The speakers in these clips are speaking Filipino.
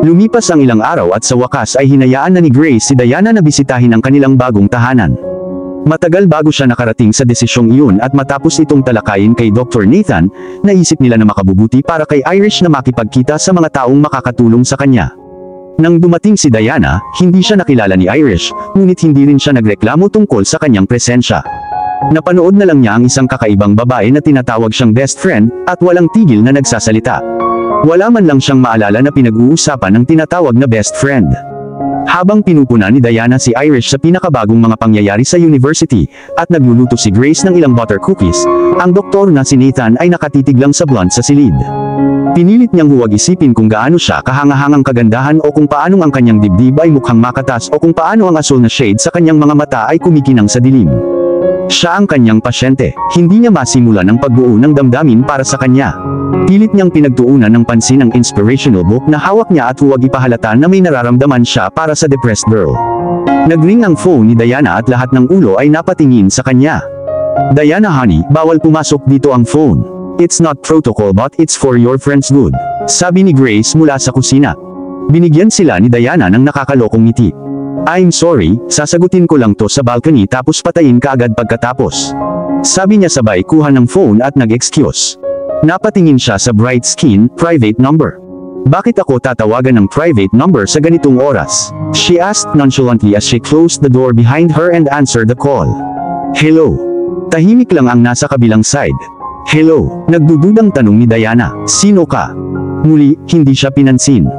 Lumipas ang ilang araw at sa wakas ay hinayaan na ni Grace si Diana na bisitahin ang kanilang bagong tahanan. Matagal bago siya nakarating sa desisyong iyon at matapos itong talakayin kay Dr. Nathan, naisip nila na makabubuti para kay Irish na makipagkita sa mga taong makakatulong sa kanya. Nang dumating si Diana, hindi siya nakilala ni Irish, ngunit hindi rin siya nagreklamo tungkol sa kanyang presensya. Napanood na lang niya ang isang kakaibang babae na tinatawag siyang best friend, at walang tigil na nagsasalita. Wala man lang siyang maalala na pinag-uusapan ng tinatawag na best friend. Habang pinupuna ni Diana si Irish sa pinakabagong mga pangyayari sa university, at nagluluto si Grace ng ilang butter cookies, ang doktor na si Nathan ay nakatitig lang sa blunt sa silid. Pinilit niyang huwag isipin kung gaano siya kahangahangang kagandahan o kung paanong ang kanyang dibdib ay mukhang makatas o kung paano ang asul na shade sa kanyang mga mata ay kumikinang sa dilim. Siya ang kanyang pasyente, hindi niya masimulan ang pagbuo ng damdamin para sa kanya. Pilit niyang pinagtuunan ng pansin ang inspirational book na hawak niya at huwag ipahalata na may nararamdaman siya para sa depressed girl. Nagring ang phone ni Diana at lahat ng ulo ay napatingin sa kanya. "Diana honey, bawal pumasok dito ang phone. It's not protocol but it's for your friend's good," sabi ni Grace mula sa kusina. Binigyan sila ni Diana ng nakakalokong ngiti. "I'm sorry, sasagutin ko lang to sa balcony tapos patayin ka agad pagkatapos," sabi niya sabay kuha ng phone at nag-excuse. Napatingin siya sa bright skin, private number. "Bakit ako tatawagan ng private number sa ganitong oras?" she asked nonchalantly as she closed the door behind her and answered the call. "Hello." Tahimik lang ang nasa kabilang side. "Hello," nagdududang tanong ni Diana. "Sino ka?" Muli, hindi siya pinansin.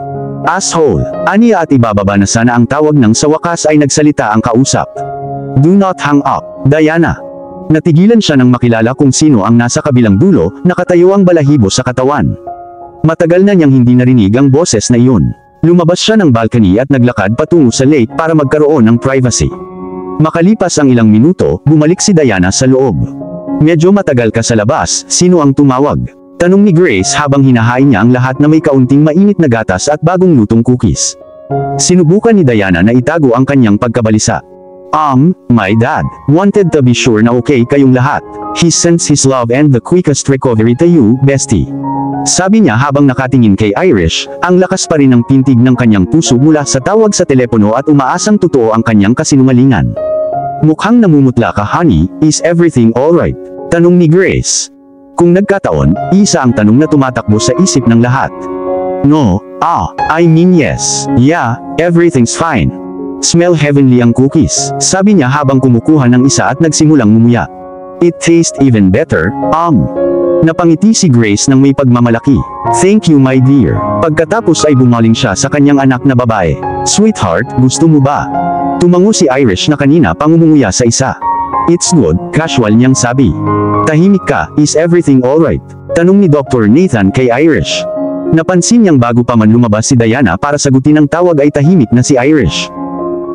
"Asshole," aniya at ibababa na sana ang tawag nang sa wakas ay nagsalita ang kausap. "Do not hang up, Diana." Natigilan siya nang makilala kung sino ang nasa kabilang dulo, nakatayo ang balahibo sa katawan. Matagal na niyang hindi narinig ang boses na iyon. Lumabas siya ng balcony at naglakad patungo sa lake para magkaroon ng privacy. Makalipas ang ilang minuto, bumalik si Diana sa loob. "Medyo matagal ka sa labas, sino ang tumawag?" tanong ni Grace habang hinahain niya ang lahat na may kaunting mainit na gatas at bagong lutong cookies. Sinubukan ni Diana na itago ang kanyang pagkabalisa. My dad wanted to be sure na okay kayong lahat. He sends his love and the quickest recovery to you, bestie," sabi niya habang nakatingin kay Irish. Ang lakas pa rin ng pintig ng kanyang puso mula sa tawag sa telepono at umaasang totoo ang kanyang kasinungalingan. "Mukhang namumutla ka honey, is everything alright?" tanong ni Grace. Kung nagkataon, isa ang tanong na tumatakbo sa isip ng lahat. "No, I mean yes, yeah, everything's fine. Smell heavenly ang cookies," sabi niya habang kumukuha ng isa at nagsimulang ngumuya. "It tastes even better, Napangiti si Grace nang may pagmamalaki. "Thank you my dear." Pagkatapos ay bumaling siya sa kanyang anak na babae. "Sweetheart, gusto mo ba?" Tumango si Irish na kanina pangungumuya sa isa. "It's good," casual niyang sabi. "Tahimik ka, is everything alright?" tanong ni Dr. Nathan kay Irish. Napansin niyang bago pa man lumabas si Diana para sagutin ang tawag ay tahimik na si Irish.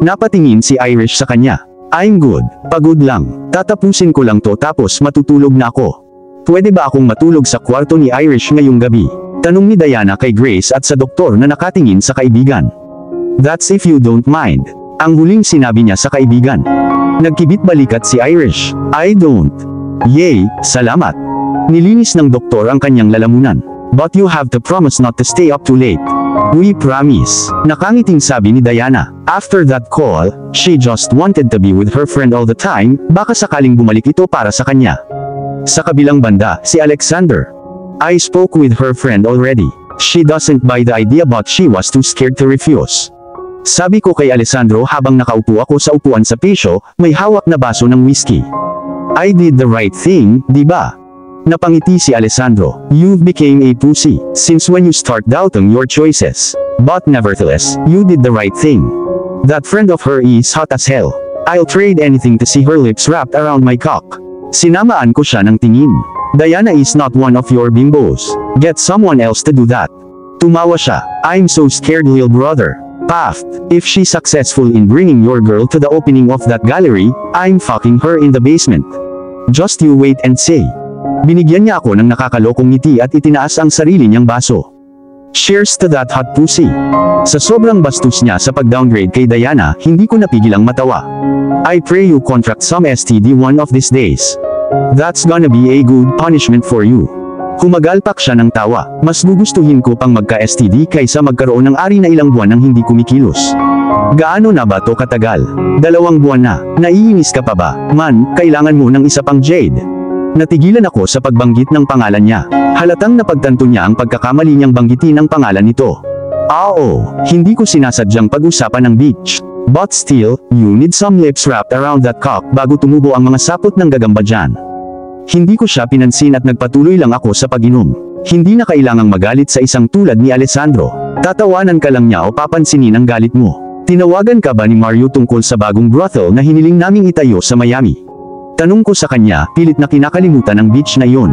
Napatingin si Irish sa kanya. "I'm good, pagod lang. Tatapusin ko lang to tapos matutulog na ako. Pwede ba akong matulog sa kwarto ni Irish ngayong gabi?" tanong ni Diana kay Grace at sa doktor na nakatingin sa kaibigan. "That's if you don't mind," ang huling sinabi niya sa kaibigan. Nagkibit balikat si Irish. "I don't." "Yay, salamat." Nilinis ng doktor ang kanyang lalamunan. "But you have to promise not to stay up too late." "We promise," nakangiting sabi ni Diana. After that call, she just wanted to be with her friend all the time, baka sakaling bumalik ito para sa kanya. Sa kabilang banda, si Alexander. "I spoke with her friend already. She doesn't buy the idea but she was too scared to refuse," sabi ko kay Alessandro habang nakaupo ako sa upuan sa pisyo, may hawak na baso ng whiskey. "I did the right thing, di ba?" Napangiti si Alessandro. "You've became a pussy since when you start doubting your choices. But nevertheless, you did the right thing. That friend of her is hot as hell. I'll trade anything to see her lips wrapped around my cock." Sinamaan ko siya ng tingin. "Diana is not one of your bimbos. Get someone else to do that." Tumawa siya. "I'm so scared little brother. Paft, if she's successful in bringing your girl to the opening of that gallery, I'm fucking her in the basement. Just you wait and see." Binigyan niya ako ng nakakalokong ngiti at itinaas ang sarili niyang baso. "Cheers to that hot pussy." Sa sobrang bastos niya sa pag-downgrade kay Diana, hindi ko napigilang matawa. "I pray you contract some STD one of these days. That's gonna be a good punishment for you." Humagalpak siya ng tawa. Mas gugustuhin ko pang magka-STD kaysa magkaroon ng ari na ilang buwan nang hindi kumikilos. Gaano na ba to katagal? 2 buwan na. Naiinis ka pa ba? Man, kailangan mo ng isa pang Jade. Natigilan ako sa pagbanggit ng pangalan niya. Halatang napagtanto niya ang pagkakamali niyang banggitin ang pangalan nito. Hindi ko sinasadyang pag-usapan ng beach. But still, you need some lips wrapped around that cock bago tumubo ang mga sapot ng gagamba dyan. Hindi ko siya pinansin at nagpatuloy lang ako sa pag-inom. Hindi na kailangang magalit sa isang tulad ni Alessandro. Tatawanan ka lang niya o papansinin ang galit mo. Tinawagan ka ba ni Mario tungkol sa bagong brothel na hiniling naming itayo sa Miami? Tanong ko sa kanya, pilit na kinakalimutan ang beach na iyon.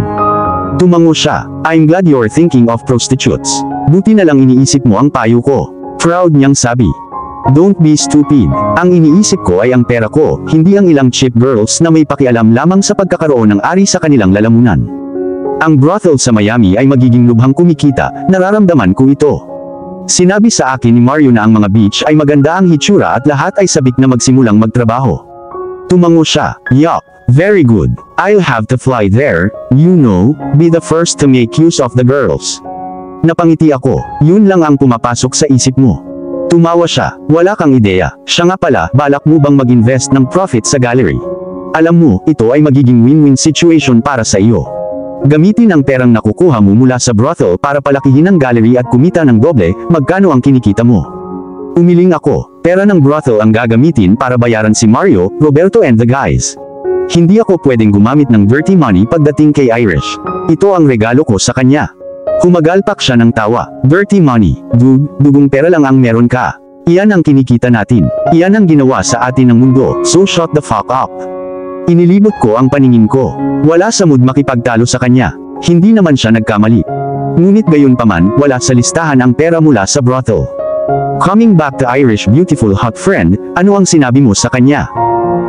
Tumango siya. I'm glad you're thinking of prostitutes. Buti na lang iniisip mo ang payo ko. Proud niyang sabi. Don't be stupid. Ang iniisip ko ay ang pera ko, hindi ang ilang cheap girls na may pakialam lamang sa pagkakaroon ng ari sa kanilang lalamunan. Ang brothel sa Miami ay magiging lubhang kumikita, nararamdaman ko ito. Sinabi sa akin ni Mario na ang mga beach ay maganda ang hitsura at lahat ay sabik na magsimulang magtrabaho. Tumango siya. Yup, very good. I'll have to fly there, you know, be the first to make use of the girls. Napangiti ako. Yun lang ang pumapasok sa isip mo. Tumawa siya. Wala kang ideya. Siya nga pala, balak mo bang mag-invest ng profit sa gallery? Alam mo, ito ay magiging win-win situation para sa iyo. Gamitin ang perang nakukuha mo mula sa brothel para palakihin ang gallery at kumita ng doble, magkano ang kinikita mo? Umiling ako. Pera ng brothel ang gagamitin para bayaran si Mario, Roberto and the guys. Hindi ako pwedeng gumamit ng dirty money pagdating kay Irish. Ito ang regalo ko sa kanya. Humagalpak siya ng tawa. Dirty money, dude, dugong pera lang ang meron ka. Iyan ang kinikita natin. Iyan ang ginawa sa atin ng mundo, so shut the fuck up. Inilibot ko ang paningin ko. Wala sa mood makipagtalo sa kanya. Hindi naman siya nagkamali. Ngunit gayon paman, wala sa listahan ang pera mula sa brothel. Coming back to Irish beautiful hot friend, ano ang sinabi mo sa kanya?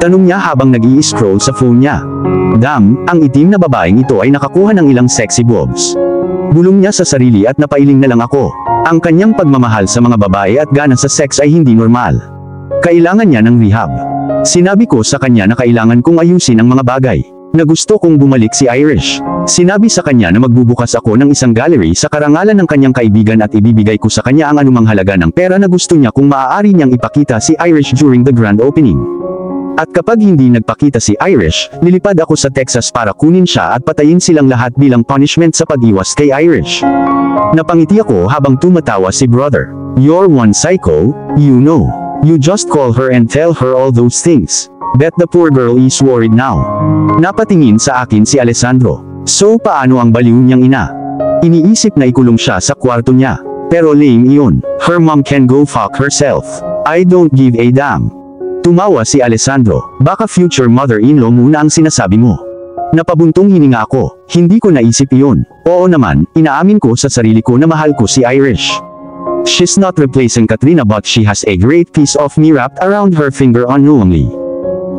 Tanong niya habang nag-i-scroll sa phone niya. Damn, ang itim na babaeng ito ay nakakuha ng ilang sexy boobs. Bulong niya sa sarili at napailing na lang ako. Ang kanyang pagmamahal sa mga babae at gana sa sex ay hindi normal. Kailangan niya ng rehab. Sinabi ko sa kanya na kailangan kong ayusin ang mga bagay. Na gusto kong bumalik si Irish. Sinabi sa kanya na magbubukas ako ng isang gallery sa karangalan ng kanyang kaibigan at ibibigay ko sa kanya ang anumang halaga ng pera na gusto niya kung maaari niyang ipakita si Irish during the grand opening. At kapag hindi nagpakita si Irish, lilipad ako sa Texas para kunin siya at patayin silang lahat bilang punishment sa pag-iwas kay Irish. Napangiti ako habang tumatawa si brother. You're one psycho, you know. You just call her and tell her all those things. Bet the poor girl is worried now. Napatingin sa akin si Alessandro. So paano ang baliw niyang ina? Iniisip na ikulong siya sa kwarto niya. Pero lame iyon. Her mom can go fuck herself. I don't give a damn. Tumawa si Alessandro. Baka future mother-in-law muna ang sinasabi mo. Napabuntong hininga ako. Hindi ko naisip iyon. Oo naman, inaamin ko sa sarili ko na mahal ko si Irish. She's not replacing Katrina but she has a great piece of me wrapped around her finger unknowingly.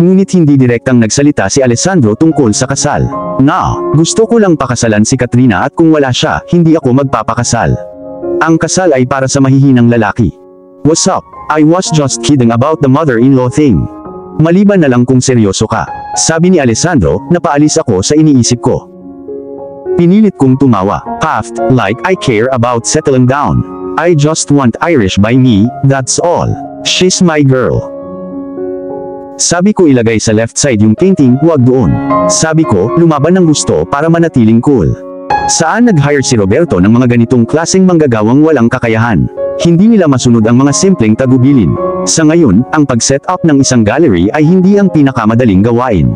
Ngunit hindi direktang nagsalita si Alessandro tungkol sa kasal. Gusto ko lang pakasalan si Katrina at kung wala siya, hindi ako magpapakasal. Ang kasal ay para sa mahihinang lalaki. What's up? I was just kidding about the mother-in-law thing. Maliban na lang kung seryoso ka. Sabi ni Alessandro, napaalis ako sa iniisip ko. Pinilit kong tumawa. Puffed, like I care about settling down. I just want Irish by me, that's all. She's my girl. Sabi ko ilagay sa left side yung painting, wag doon. Sabi ko, lumaban ng gusto para manatiling cool. Saan nag-hire si Roberto ng mga ganitong klaseng manggagawang walang kakayahan? Hindi nila masunod ang mga simpleng tagubilin. Sa ngayon, ang pag-set up ng isang gallery ay hindi ang pinakamadaling gawain.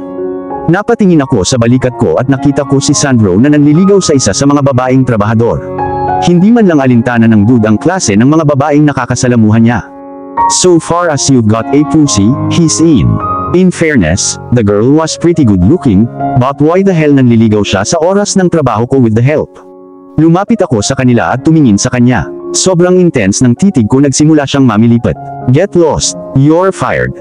Napatingin ako sa balikat ko at nakita ko si Sandro na nanliligaw sa isa sa mga babaeng trabahador. Hindi man lang alintana ng dude ang klase ng mga babaeng nakakasalamuhan niya. So far as you've got a pussy, he's in. In fairness, the girl was pretty good looking, but why the hell nanliligaw siya sa oras ng trabaho ko with the help? Lumapit ako sa kanila at tumingin sa kanya. Sobrang intense ng titig ko, nagsimula siyang mamilipat. Get lost, you're fired.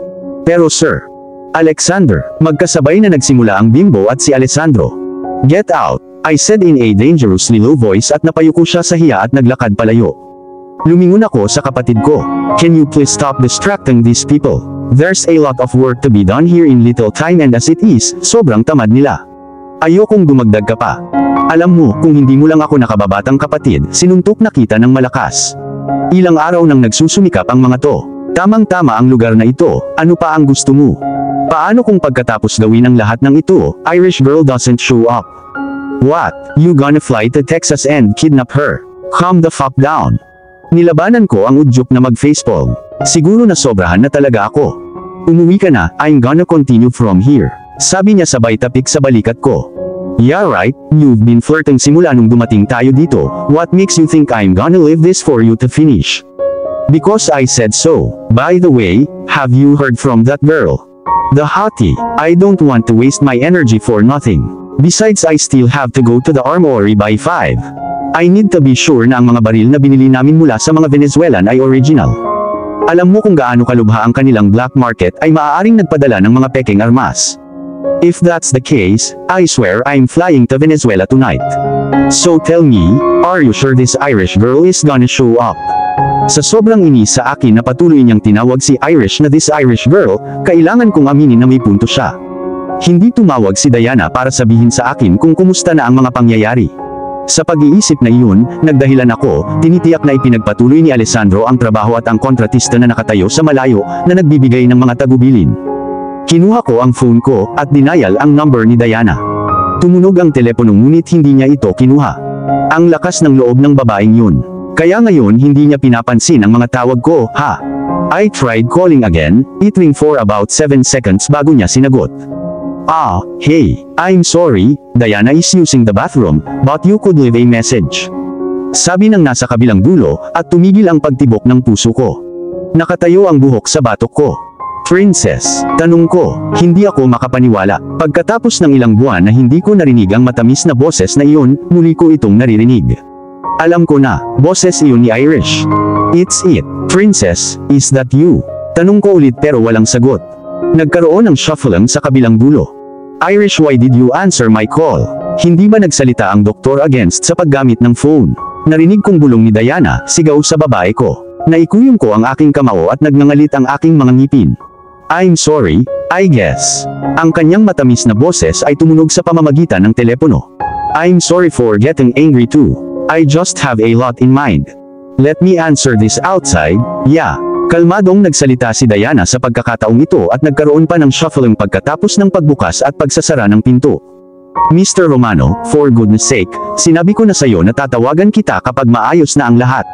Pero sir, Alexander, magkasabay na nagsimula ang bimbo at si Alessandro. Get out, I said in a dangerously low voice at napayuko siya sa hiya at naglakad palayo. Lumingon ako sa kapatid ko. Can you please stop distracting these people? There's a lot of work to be done here in little time and as it is, sobrang tamad nila. Ayokong dumagdag ka pa. Alam mo, kung hindi mo lang ako nakababatang kapatid, sinuntok na kita ng malakas. Ilang araw nang nagsusumikap ang mga to. Tamang-tama ang lugar na ito, ano pa ang gusto mo? Paano kung pagkatapos gawin ang lahat ng ito, Irish girl doesn't show up? What? You gonna fly to Texas and kidnap her? Calm the fuck down. Nilabanan ko ang udyok na mag-facepalm. Siguro na sobrahan na talaga ako. Umuwi ka na, I'm gonna continue from here. Sabi niya sabay tapik sa balikat ko. Yeah right, you've been flirting simula nung dumating tayo dito. What makes you think I'm gonna leave this for you to finish? Because I said so. By the way, have you heard from that girl? The hottie. I don't want to waste my energy for nothing. Besides I still have to go to the armory by 5. I need to be sure na ang mga baril na binili namin mula sa mga Venezuelan ay original. Alam mo kung gaano kalubha ang kanilang black market ay maaaring nagpadala ng mga peking armas. If that's the case, I swear I'm flying to Venezuela tonight. So tell me, are you sure this Irish girl is gonna show up? Sa sobrang inis sa akin na patuloy niyang tinawag si Irish na this Irish girl, kailangan kong aminin na may punto siya. Hindi tumawag si Diana para sabihin sa akin kung kumusta na ang mga pangyayari. Sa pag-iisip na iyon, nagdahilan ako, tinitiyak na ipinagpatuloy ni Alessandro ang trabaho at ang kontratista na nakatayo sa malayo na nagbibigay ng mga tagubilin. Kinuha ko ang phone ko at dinayal ang number ni Diana. Tumunog ang telepono ngunit hindi niya ito kinuha. Ang lakas ng loob ng babaeng yun. Kaya ngayon hindi niya pinapansin ang mga tawag ko, ha? I tried calling again, it rang for about 7 seconds bago niya sinagot. Ah, hey, I'm sorry, Diana is using the bathroom, but you could leave a message. Sabi ng nasa kabilang dulo, at tumigil ang pagtibok ng puso ko. Nakatayo ang buhok sa batok ko. Princess, tanong ko, hindi ako makapaniwala. Pagkatapos ng ilang buwan na hindi ko narinig ang matamis na boses na iyon, muli ko itong naririnig. Alam ko na, boses iyon ni Irish. It's it. Princess, is that you? Tanong ko ulit pero walang sagot. Nagkaroon ng shuffling sa kabilang dulo. Irish, why did you answer my call? Hindi ba nagsalita ang doktor against sa paggamit ng phone? Narinig kong bulong ni Diana, sigaw sa babae ko. Naikuyom ko ang aking kamao at nagngangalit ang aking mga ngipin. I'm sorry, I guess. Ang kanyang matamis na boses ay tumunog sa pamamagitan ng telepono. I'm sorry for getting angry too. I just have a lot in mind. Let me answer this outside, yeah. Kalmadong nagsalita si Diana sa pagkakataong ito at nagkaroon pa ng shuffling pagkatapos ng pagbukas at pagsasara ng pinto. Mr. Romano, for goodness sake, sinabi ko na sayo na tatawagan kita kapag maayos na ang lahat.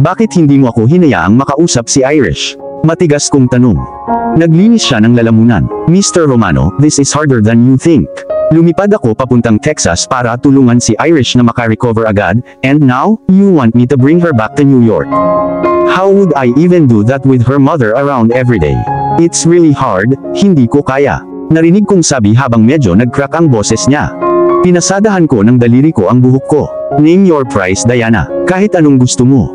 Bakit hindi mo ako hinayaang makausap si Irish? Matigas kong tanong. Naglinis siya ng lalamunan. Mr. Romano, this is harder than you think. Lumipad ako papuntang Texas para tulungan si Irish na makarecover agad, and now, you want me to bring her back to New York. How would I even do that with her mother around every day? It's really hard, hindi ko kaya. Narinig kong sabi habang medyo nag-crack ang boses niya. Pinasadahan ko ng daliri ko ang buhok ko. Name your price, Diana. Kahit anong gusto mo.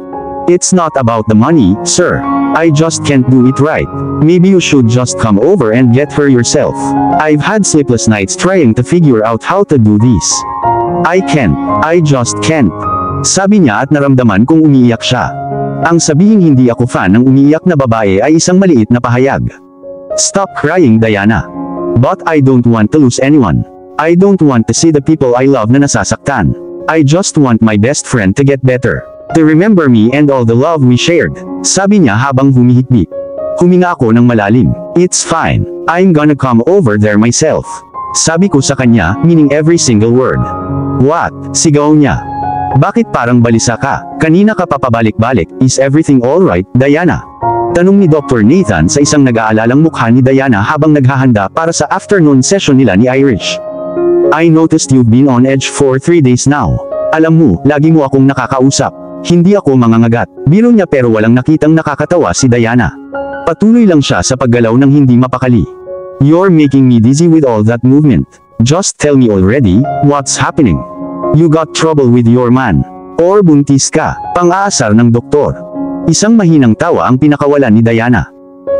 It's not about the money, sir. I just can't do it right. Maybe you should just come over and get her yourself. I've had sleepless nights trying to figure out how to do this. I can't. I just can't. Sabi niya at naramdaman kong umiiyak siya. Ang sabihing hindi ako fan ng umiiyak na babae ay isang maliit na pahayag. Stop crying, Diana. But I don't want to lose anyone. I don't want to see the people I love na nasasaktan. I just want my best friend to get better. To remember me and all the love we shared. Sabi niya habang humihikbi. Huminga ako ng malalim. It's fine. I'm gonna come over there myself. Sabi ko sa kanya, meaning every single word. What? Sigaw niya. Bakit parang balisa ka? Kanina ka papabalik-balik. Is everything alright, Diana? Tanong ni Dr. Nathan sa isang nag-aalalang mukha ni Diana habang naghahanda para sa afternoon session nila ni Irish. I noticed you've been on edge for 3 days now. Alam mo, lagi mo akong nakakausap. Hindi ako mangangagat. Biro niya pero walang nakitang nakakatawa si Diana. Patuloy lang siya sa paggalaw ng hindi mapakali. You're making me dizzy with all that movement. Just tell me already, what's happening? You got trouble with your man. Or buntis ka? Pang-aasar ng doktor. Isang mahinang tawa ang pinakawalan ni Diana.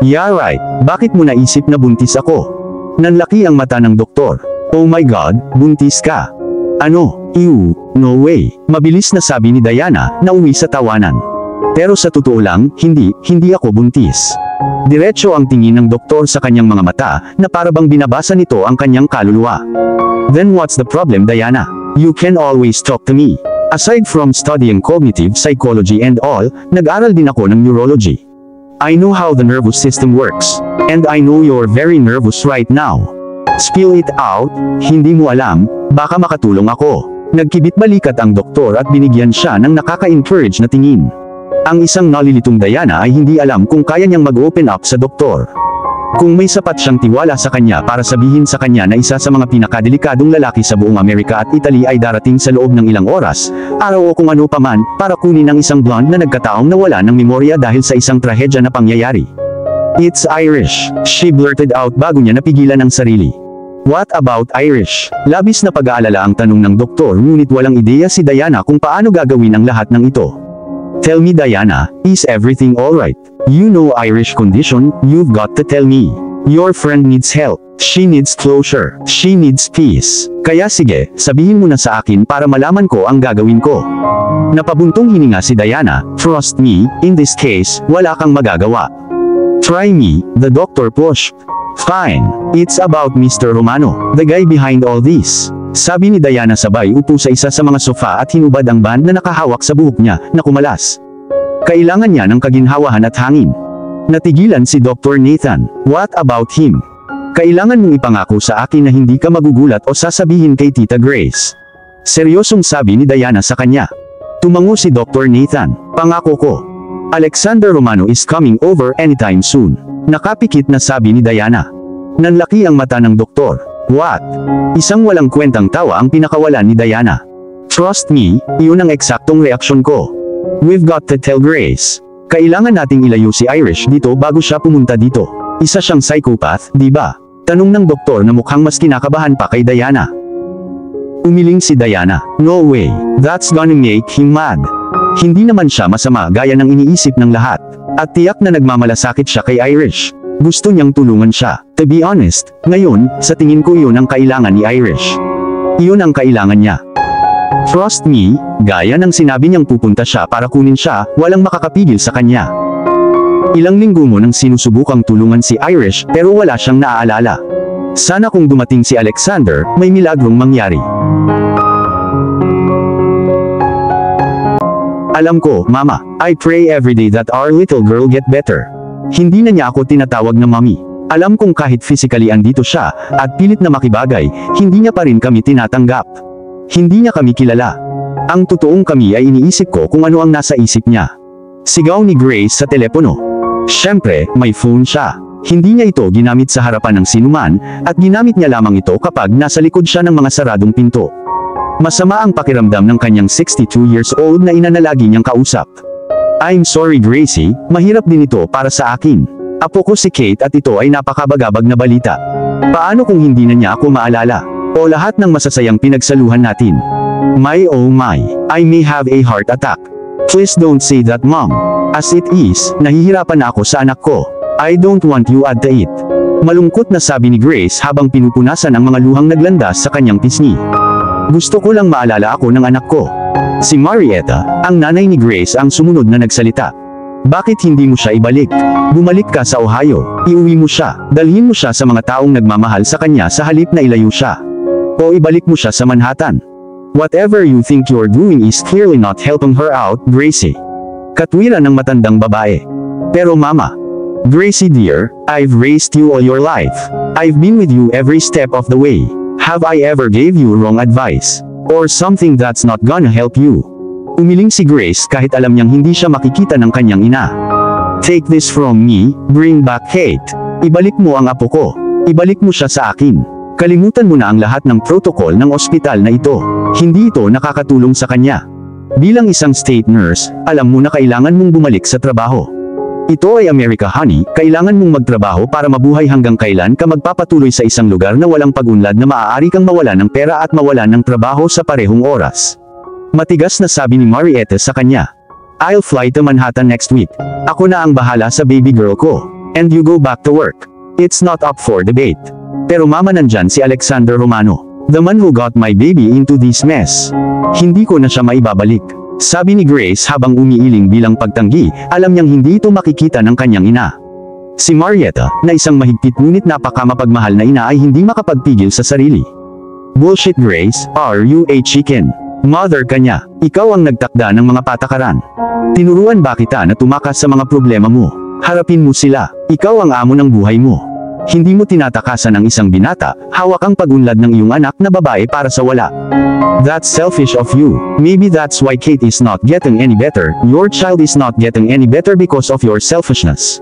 Yeah right, bakit mo naisip na buntis ako? Nanlaki ang mata ng doktor. Oh my God, buntis ka? Ano? Ew, no way. Mabilis na sabi ni Diana, na uwi sa tawanan. Pero sa totoo lang, hindi ako buntis. Diretso ang tingin ng doktor sa kanyang mga mata, na parabang binabasa nito ang kanyang kaluluwa. Then what's the problem, Diana? You can always talk to me. Aside from studying cognitive psychology and all, nag-aral din ako ng neurology. I know how the nervous system works. And I know you're very nervous right now. Spill it out, hindi mo alam, baka makatulong ako. Nagkibit balikat ang doktor at binigyan siya ng nakaka-encourage na tingin. Ang isang nalilitong Diana ay hindi alam kung kaya niyang mag-open up sa doktor. Kung may sapat siyang tiwala sa kanya para sabihin sa kanya na isa sa mga pinakadelikadong lalaki sa buong Amerika at Italy ay darating sa loob ng ilang oras, araw o kung ano paman, para kunin ang isang blonde na nagkataong nawala ng memorya dahil sa isang trahedya na pangyayari. It's Irish, she blurted out bago niya napigilan ang sarili. What about Irish? Labis na pag-aalala ang tanong ng doktor ngunit walang ideya si Diana kung paano gagawin ang lahat ng ito. Tell me Diana, is everything alright? You know Irish condition, you've got to tell me. Your friend needs help. She needs closure. She needs peace. Kaya sige, sabihin mo na sa akin para malaman ko ang gagawin ko. Napabuntong hininga si Diana, trust me, in this case, wala kang magagawa. Try me, the doctor pushed. Fine. It's about Mr. Romano, the guy behind all this. Sabi ni Diana sabay upo sa isa sa mga sofa at hinubad ang band na nakahawak sa buhok niya, na kumalas. Kailangan niya ng kaginhawahan at hangin. Natigilan si Dr. Nathan. What about him? Kailangan mong ipangako sa akin na hindi ka magugulat o sasabihin kay Tita Grace. Seryosong sabi ni Diana sa kanya. Tumango si Dr. Nathan. Pangako ko. Alexander Romano is coming over anytime soon. Nakapikit na sabi ni Diana. Nanlaki ang mata ng doktor. What? Isang walang kwentang tawa ang pinakawalan ni Diana. Trust me, iyon ang eksaktong reaksyon ko. We've got to tell Grace. Kailangan nating ilayo si Irish dito bago siya pumunta dito. Isa siyang psychopath, di ba? Tanong ng doktor na mukhang mas kinakabahan pa kay Diana. Umiling si Diana. No way. That's gonna make him mad. Hindi naman siya masama gaya ng iniisip ng lahat. At tiyak na nagmamalasakit siya kay Irish. Gusto niyang tulungan siya. To be honest, ngayon, sa tingin ko iyon ang kailangan ni Irish. Iyon ang kailangan niya. Trust me, gaya ng sinabi niyang pupunta siya para kunin siya, walang makakapigil sa kanya. Ilang linggo mo nang sinusubukang tulungan si Irish pero wala siyang naaalala. Sana kung dumating si Alexander, may milagrong mangyari. Alam ko, Mama, I pray every day that our little girl get better. Hindi na niya ako tinatawag na Mami. Alam kong kahit physically andito siya, at pilit na makibagay, hindi niya pa rin kami tinatanggap. Hindi niya kami kilala. Ang totoong kami ay iniisip ko kung ano ang nasa isip niya. Sigaw ni Grace sa telepono. Siyempre, may phone siya. Hindi niya ito ginamit sa harapan ng sinuman, at ginamit niya lamang ito kapag nasa likod siya ng mga saradong pinto. Masama ang pakiramdam ng kanyang 62 years old na ina na lagi niyang kausap. I'm sorry Gracie, mahirap din ito para sa akin. Apo ko si Kate at ito ay napakabagabag na balita. Paano kung hindi na niya ako maalala? O lahat ng masasayang pinagsaluhan natin? My oh my, I may have a heart attack. Please don't say that Mom. As it is, nahihirapan na ako sa anak ko. I don't want you add to it. Malungkot na sabi ni Grace habang pinupunasan ang mga luhang naglandas sa kanyang pisngi. Gusto ko lang maalala ako ng anak ko. Si Marietta, ang nanay ni Grace ang sumunod na nagsalita. Bakit hindi mo siya ibalik? Bumalik ka sa Ohio, iuwi mo siya, dalhin mo siya sa mga taong nagmamahal sa kanya sa halip na ilayo siya. O ibalik mo siya sa Manhattan. Whatever you think you're doing is clearly not helping her out, Gracie. Katwiran ng matandang babae. Pero Mama, Gracie dear, I've raised you all your life. I've been with you every step of the way. Have I ever gave you wrong advice? Or something that's not gonna help you? Umiling si Grace kahit alam niyang hindi siya makikita ng kanyang ina. Take this from me, bring back Kate. Ibalik mo ang apo ko. Ibalik mo siya sa akin. Kalimutan mo na ang lahat ng protocol ng ospital na ito. Hindi ito nakakatulong sa kanya. Bilang isang state nurse, alam mo na kailangan mong bumalik sa trabaho. Ito ay America honey, kailangan mong magtrabaho para mabuhay hanggang kailan ka magpapatuloy sa isang lugar na walang pag-unlad na maaari kang mawala ng pera at mawala ng trabaho sa parehong oras. Matigas na sabi ni Marietta sa kanya. I'll fly to Manhattan next week. Ako na ang bahala sa baby girl ko. And you go back to work. It's not up for debate. Pero Mama nandyan si Alexander Romano. The man who got my baby into this mess. Hindi ko na siya maibabalik. Sabi ni Grace habang umiiling bilang pagtanggi, alam niyang hindi ito makikita ng kanyang ina. Si Marietta, na isang mahigpit ngunit napakamapagmahal na ina ay hindi makapagpigil sa sarili. Bullshit Grace, are you a chicken? Mother ka niya. Ikaw ang nagtakda ng mga patakaran. Tinuruan ba kita na tumakas sa mga problema mo? Harapin mo sila. Ikaw ang amo ng buhay mo. Hindi mo tinatakasan ang isang binata, hawak ang pag-unlad ng iyong anak na babae para sa wala. That's selfish of you. Maybe that's why Kate is not getting any better. Your child is not getting any better because of your selfishness.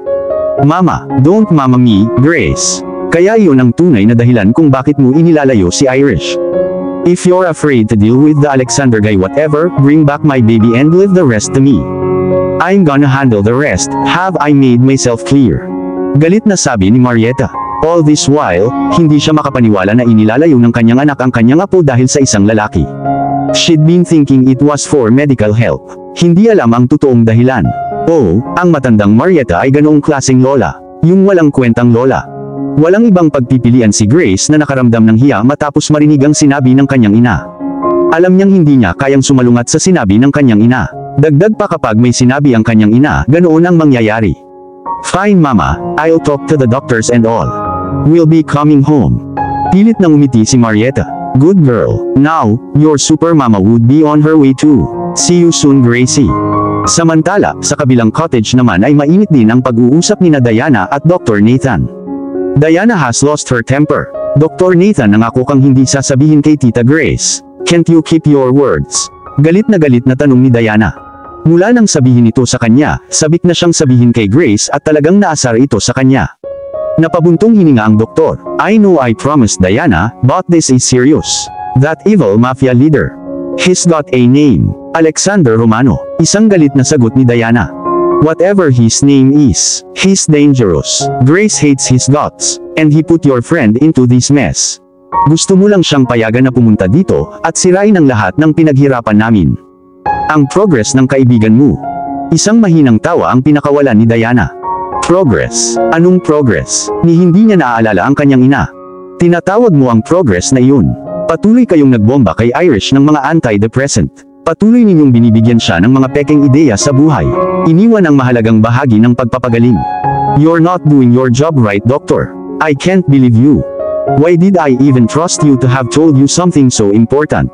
Mama, don't mama me, Grace. Kaya iyon ang tunay na dahilan kung bakit mo inilalayo si Irish. If you're afraid to deal with the Alexander guy, whatever, bring back my baby and leave the rest to me. I'm gonna handle the rest. Have I made myself clear? Galit na sabi ni Marietta. All this while, hindi siya makapaniwala na inilalayo ng kanyang anak ang kanyang apo dahil sa isang lalaki. She'd been thinking it was for medical help. Hindi alam ang totoong dahilan. Oh, ang matandang Marietta ay ganoong klaseng lola. Yung walang kwentang lola. Walang ibang pagpipilian si Grace na nakaramdam ng hiya matapos marinig ang sinabi ng kanyang ina. Alam niyang hindi niya kayang sumalungat sa sinabi ng kanyang ina. Dagdag pa kapag may sinabi ang kanyang ina, ganoon ang mangyayari. Fine mama, I'll talk to the doctors and all. We'll be coming home. Pilit na umiti si Marietta. Good girl. Now, your super mama would be on her way too. See you soon, Gracie. Samantala, sa kabilang cottage naman ay mainit din ang pag-uusap ni Diana at Dr. Nathan. Diana has lost her temper. Dr. Nathan, nangako kang hindi sasabihin kay Tita Grace. Can't you keep your words? Galit na tanong ni Diana. Mula nang sabihin ito sa kanya, sabik na siyang sabihin kay Grace at talagang naasar ito sa kanya. Napabuntong hininga ang doktor. I know I promised Diana, but this is serious. That evil mafia leader. He's got a name. Alexander Romano. Isang galit na sagot ni Diana. Whatever his name is, he's dangerous. Grace hates his guts, and he put your friend into this mess. Gusto mo lang siyang payagan na pumunta dito, at sirain ang lahat ng pinaghirapan namin. Ang progress ng kaibigan mo. Isang mahinang tawa ang pinakawalan ni Diana. Progress? Anong progress? Ni hindi niya naaalala ang kanyang ina. Tinatawag mo ang progress na iyon. Patuloy kayong nagbomba kay Irish ng mga antidepressant. Patuloy ninyong binibigyan siya ng mga pekeng ideya sa buhay. Iniwan ang mahalagang bahagi ng pagpapagaling. You're not doing your job right, doctor. I can't believe you. Why did I even trust you to have told you something so important?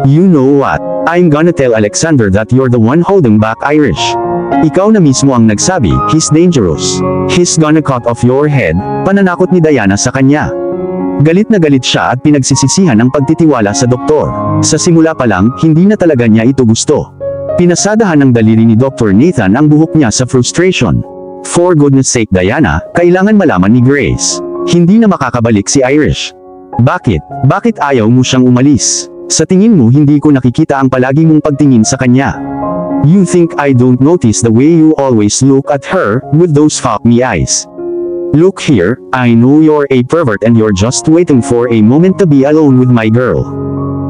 You know what? I'm gonna tell Alexander that you're the one holding back Irish. Ikaw na mismo ang nagsabi, he's dangerous. He's gonna cut off your head, pananakot ni Diana sa kanya. Galit na galit siya at pinagsisisihan ang pagtitiwala sa doktor. Sa simula pa lang, hindi na talaga niya ito gusto. Pinasadahan ng daliri ni Dr. Nathan ang buhok niya sa frustration. For goodness sake Diana, kailangan malaman ni Grace. Hindi na makakabalik si Irish. Bakit? Bakit ayaw mo siyang umalis? Sa tingin mo hindi ko nakikita ang palagi mong pagtingin sa kanya. You think I don't notice the way you always look at her, with those fuck me eyes. Look here, I know you're a pervert and you're just waiting for a moment to be alone with my girl.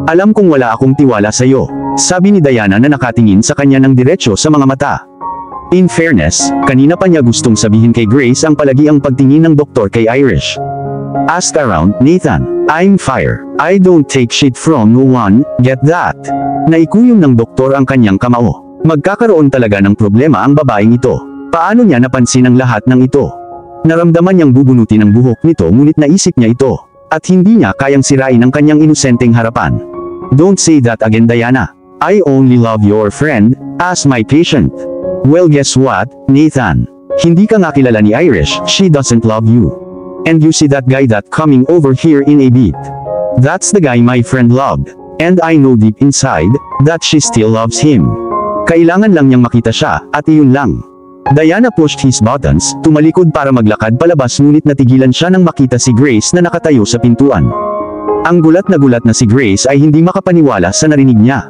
Alam kong wala akong tiwala sa'yo, sabi ni Diana na nakatingin sa kanya ng diretsyo sa mga mata. In fairness, kanina pa niya gustong sabihin kay Grace ang palagi ang pagtingin ng doktor kay Irish. Ask around, Nathan. I'm fire. I don't take shit from no one, get that? Naikuyom ng doktor ang kanyang kamao. Magkakaroon talaga ng problema ang babaeng ito. Paano niya napansin ang lahat ng ito? Naramdaman niyang bubunutin ang buhok nito ngunit naisip niya ito. At hindi niya kayang sirain ang kanyang inosenteng harapan. Don't say that again, Diana. I only love your friend, as my patient. Well, guess what, Nathan? Hindi ka nga kilala ni Irish, she doesn't love you. And you see that guy that coming over here in a bit? That's the guy my friend loved. And I know deep inside, that she still loves him. Kailangan lang niyang makita siya, at iyon lang. Diana pushed his buttons, tumalikod para maglakad palabas ngunit natigilan siya nang makita si Grace na nakatayo sa pintuan. Ang gulat na si Grace ay hindi makapaniwala sa narinig niya.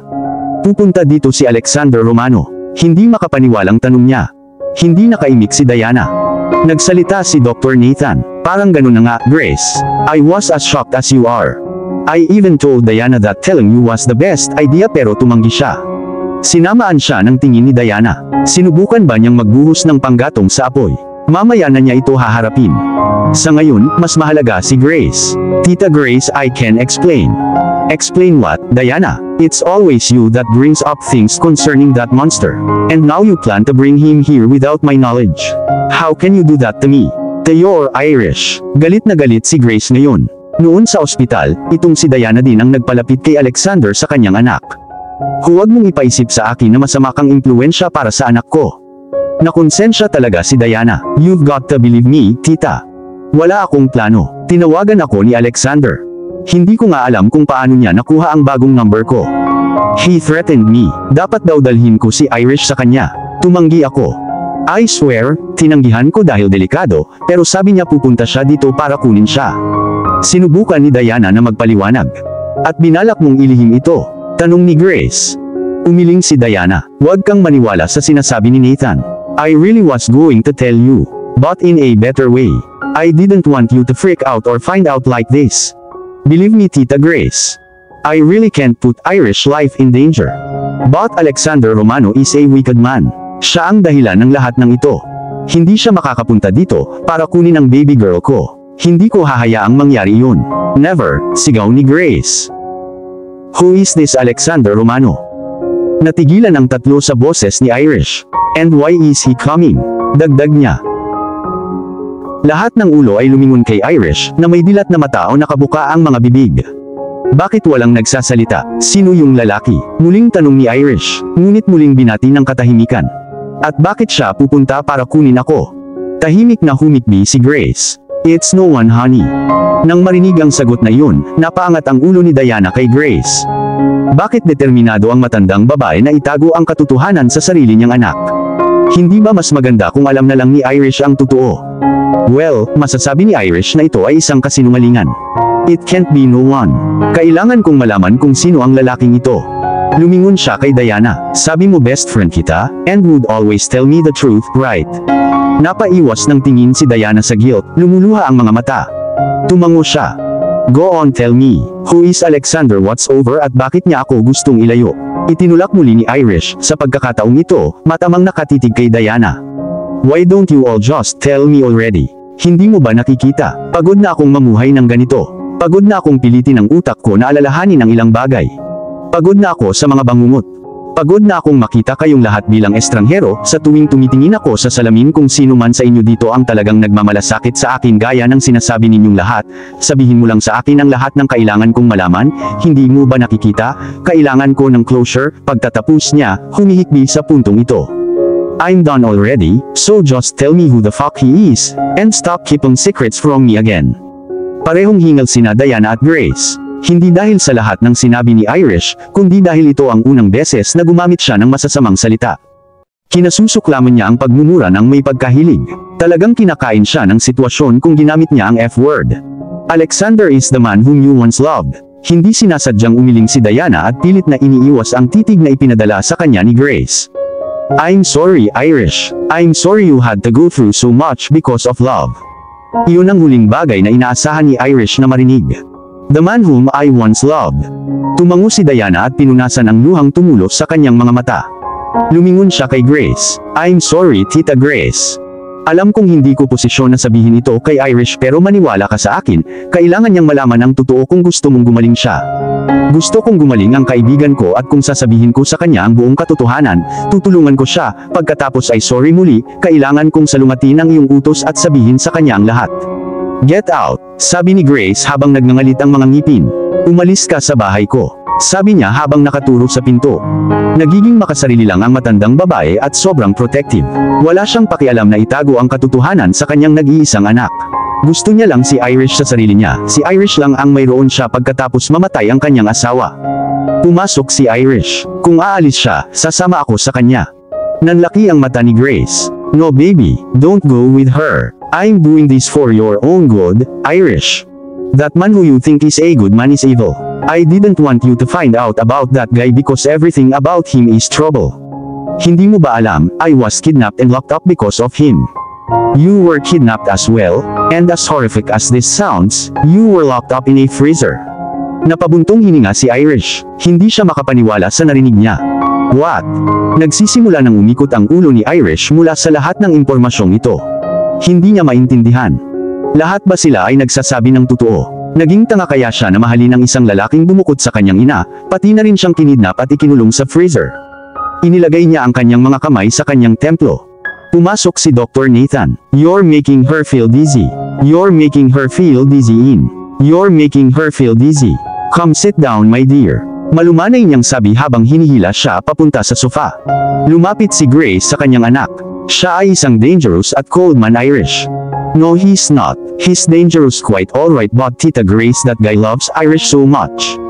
Pupunta dito si Alexander Romano. Hindi makapaniwalang tanong niya. Hindi nakaimik si Diana. Nagsalita si Dr. Nathan. Parang ganun na nga, Grace. I was as shocked as you are. I even told Diana that telling you was the best idea pero tumanggi siya. Sinamaan siya ng tingin ni Diana. Sinubukan ba niyang magbuhos ng panggatong sa apoy? Mamaya na niya ito haharapin. Sa ngayon, mas mahalaga si Grace. Tita Grace, I can explain. Explain what, Diana? It's always you that brings up things concerning that monster. And now you plan to bring him here without my knowledge. How can you do that to me? You're Irish. Galit na galit si Grace ngayon. Noon sa ospital, itong si Diana din ang nagpalapit kay Alexander sa kanyang anak. Huwag mong ipaisip sa akin na masama kang impluensya para sa anak ko. Nakonsensya talaga si Diana. You've got to believe me, tita. Wala akong plano. Tinawagan ako ni Alexander. Hindi ko nga alam kung paano niya nakuha ang bagong number ko. He threatened me. Dapat daw dalhin ko si Irish sa kanya. Tumanggi ako. I swear, tinanggihan ko dahil delikado, pero sabi niya pupunta siya dito para kunin siya. Sinubukan ni Diana na magpaliwanag. At binalak mong ilihim ito. Tanong ni Grace. Umiling si Diana. Huwag kang maniwala sa sinasabi ni Nathan. I really was going to tell you. But in a better way. I didn't want you to freak out or find out like this. Believe me, Tita Grace. I really can't put Irish life in danger. But Alexander Romano is a wicked man. Siya ang dahilan ng lahat ng ito. Hindi siya makakapunta dito para kunin ang baby girl ko. Hindi ko hahayaang mangyari yun. Never, sigaw ni Grace. Who is this Alexander Romano? Natigilan ang tatlo sa boses ni Irish. And why is he coming? Dagdag niya. Lahat ng ulo ay lumingon kay Irish na may dilat na mata o nakabuka ang mga bibig. Bakit walang nagsasalita? Sino yung lalaki? Muling tanong ni Irish, ngunit muling binati ng katahimikan. At bakit siya pupunta para kunin ako? Tahimik na humikbi si Grace. It's no one, honey. Nang marinig ang sagot na yun, napaangat ang ulo ni Diana kay Grace. Bakit determinado ang matandang babae na itago ang katotohanan sa sarili niyang anak? Hindi ba mas maganda kung alam na lang ni Irish ang totoo? Well, masasabi ni Irish na ito ay isang kasinungalingan. It can't be no one. Kailangan kong malaman kung sino ang lalaking ito. Lumingon siya kay Diana. Sabi mo best friend kita, and would always tell me the truth, right? Napaiwas ng tingin si Diana sa guilt, lumuluha ang mga mata. Tumango siya. Go on, tell me, who is Alexander, what's over at bakit niya ako gustong ilayo? Itinulak muli ni Irish, sa pagkakataong ito, matamang nakatitig kay Diana. Why don't you all just tell me already? Hindi mo ba nakikita? Pagod na akong mamuhay ng ganito. Pagod na akong pilitin ang utak ko na alalahanin ang ilang bagay. Pagod na ako sa mga bangungot. Pagod na akong makita kayong lahat bilang estranghero, sa tuwing tumitingin ako sa salamin kung sino man sa inyo dito ang talagang nagmamalasakit sa akin gaya ng sinasabi ninyong lahat. Sabihin mo lang sa akin ang lahat ng kailangan kong malaman, hindi mo ba nakikita? Kailangan ko ng closure. Pagtatapos niya, humihikbi sa puntong ito. I'm done already, so just tell me who the fuck he is, and stop keeping secrets from me again. Parehong hingal sina Diana at Grace. Hindi dahil sa lahat ng sinabi ni Irish, kundi dahil ito ang unang beses na gumamit siya ng masasamang salita. Kinasusuklaman niya ang pagmumura ng may pagkahilig. Talagang kinakain siya ng sitwasyon kung ginamit niya ang F-word. Alexander is the man whom you once loved. Hindi sinasadyang umiling si Diana at pilit na iniiwas ang titig na ipinadala sa kanya ni Grace. I'm sorry, Irish. I'm sorry you had to go through so much because of love. Iyon ang huling bagay na inaasahan ni Irish na marinig. The man whom I once loved. Tumango si Diana at pinunasan ang luhang tumulo sa kanyang mga mata. Lumingon siya kay Grace. I'm sorry, Tita Grace. Alam kong hindi ko posisyon na sabihin ito kay Irish pero maniwala ka sa akin, kailangan niyang malaman ang totoo kung gusto mong gumaling siya. Gusto kong gumaling ang kaibigan ko at kung sasabihin ko sa kanya ang buong katotohanan, tutulungan ko siya, pagkatapos ay sorry muli, kailangan kong salungatin ang iyong utos at sabihin sa kanya ang lahat. Get out, sabi ni Grace habang nagngangalit ang mga ngipin. Umalis ka sa bahay ko, sabi niya habang nakaturo sa pinto. Nagiging makasarili lang ang matandang babae at sobrang protective. Wala siyang pakialam na itago ang katotohanan sa kanyang nag-iisang anak. Gusto niya lang si Irish sa sarili niya, si Irish lang ang mayroon siya pagkatapos mamatay ang kanyang asawa. Pumasok si Irish. Kung aalis siya, sasama ako sa kanya. Nanlaki ang mata ni Grace. No baby, don't go with her. I'm doing this for your own good, Irish. That man who you think is a good man is evil. I didn't want you to find out about that guy because everything about him is trouble. Hindi mo ba alam, I was kidnapped and locked up because of him. You were kidnapped as well, and as horrific as this sounds, you were locked up in a freezer. Napabuntong hininga si Irish. Hindi siya makapaniwala sa narinig niya. What? Nagsisimula nang umikot ang ulo ni Irish mula sa lahat ng impormasyong ito. Hindi niya maintindihan. Lahat ba sila ay nagsasabi ng totoo? Naging tanga kaya siya na mahalin ng isang lalaking bumukod sa kanyang ina, pati na rin siyang kinidnap at ikinulong sa freezer. Inilagay niya ang kanyang mga kamay sa kanyang templo. Pumasok si Dr. Nathan. You're making her feel dizzy. You're making her feel dizzy in. You're making her feel dizzy. Come sit down my dear. Malumanay niyang sabi habang hinihila siya papunta sa sofa. Lumapit si Grace sa kanyang anak. Siya ay isang dangerous at cold man Irish. No, he's not. He's dangerous quite alright, but Tita Grace, that guy loves Irish so much.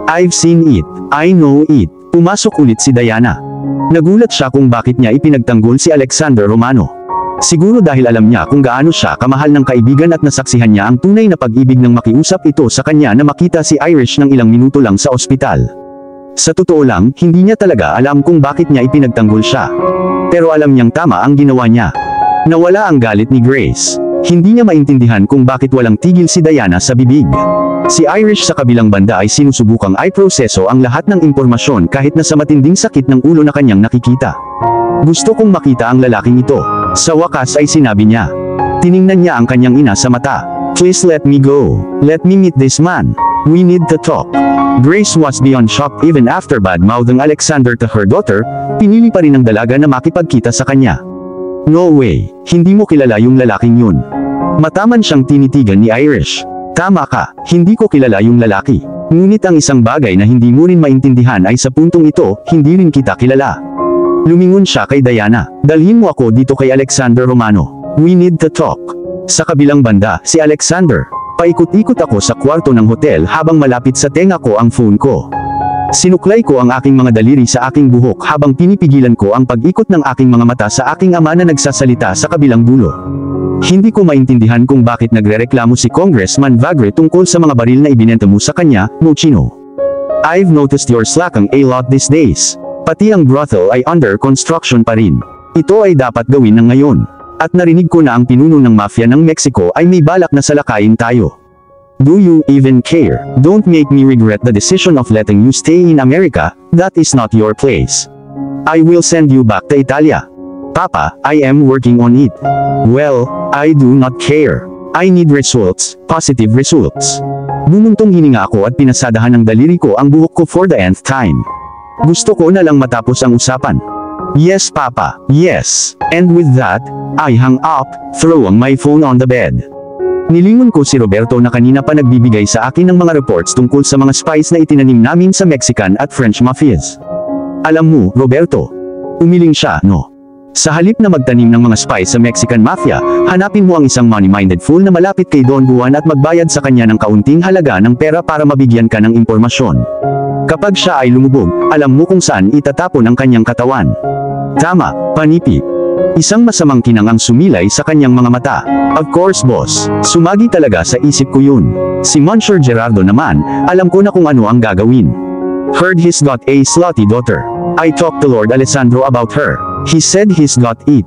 I've seen it. I know it. Pumasok ulit si Diana. Nagulat siya kung bakit niya ipinagtanggol si Alexander Romano. Siguro dahil alam niya kung gaano siya kamahal ng kaibigan at nasaksihan niya ang tunay na pag-ibig nang makiusap ito sa kanya na makita si Irish ng ilang minuto lang sa ospital. Sa totoo lang, hindi niya talaga alam kung bakit niya ipinagtanggol siya. Pero alam niyang tama ang ginawa niya. Nawala ang galit ni Grace. Hindi niya maintindihan kung bakit walang tigil si Diana sa bibig. Si Irish sa kabilang banda ay sinusubukang i-proseso ang lahat ng impormasyon kahit na sa matinding sakit ng ulo na kanyang nakikita. Gusto kong makita ang lalaking ito. Sa wakas ay sinabi niya. Tiningnan niya ang kanyang ina sa mata. Please let me go. Let me meet this man. We need to talk. Grace was beyond shocked even after bad-mouthing Alexander to her daughter, pinili pa rin ng dalaga na makipagkita sa kanya. No way, hindi mo kilala yung lalaking yun. Mataman siyang tinitigan ni Irish. Tama ka, hindi ko kilala yung lalaki. Ngunit ang isang bagay na hindi mo rin maintindihan ay sa puntong ito, hindi rin kita kilala. Lumingon siya kay Diana. Dalhin mo ako dito kay Alexander Romano. We need to talk. Sa kabilang banda, si Alexander. Paikot-ikot ako sa kwarto ng hotel habang malapit sa tenga ko ang phone ko. Sinuklay ko ang aking mga daliri sa aking buhok habang pinipigilan ko ang pag-ikot ng aking mga mata sa aking ama na nagsasalita sa kabilang dulo. Hindi ko maintindihan kung bakit nagrereklamo si Congressman Vagre tungkol sa mga baril na ibinenta mo sa kanya, Mochino. I've noticed you're slacking a lot these days. Pati ang brothel ay under construction pa rin. Ito ay dapat gawin ng ngayon. At narinig ko na ang pinuno ng mafia ng Mexico ay may balak na salakayin tayo. Do you even care? Don't make me regret the decision of letting you stay in America. That is not your place. I will send you back to Italia. Papa, I am working on it. Well, I do not care. I need results, positive results. Bumuntong hininga ako at pinasadahan ng daliri ko ang buhok ko for the nth time. Gusto ko na lang matapos ang usapan. Yes, Papa, yes. And with that, I hung up, throwing my phone on the bed. Nilingon ko si Roberto na kanina pa nagbibigay sa akin ng mga reports tungkol sa mga spies na itinanim namin sa Mexican at French mafias. Alam mo, Roberto, umiling siya, no? Sa halip na magtanim ng mga spies sa Mexican mafia, hanapin mo ang isang money-minded fool na malapit kay Don Juan at magbayad sa kanya ng kaunting halaga ng pera para mabigyan ka ng impormasyon. Kapag siya ay lumubog, alam mo kung saan itatapon ang kanyang katawan. Tama, panipi. Isang masamang kinang ang sumilay sa kanyang mga mata. Of course, boss. Sumagi talaga sa isip ko yun. Si Monsieur Gerardo naman, alam ko na kung ano ang gagawin. Heard he's got a slutty daughter. I talked to Lord Alessandro about her. He said he's got it.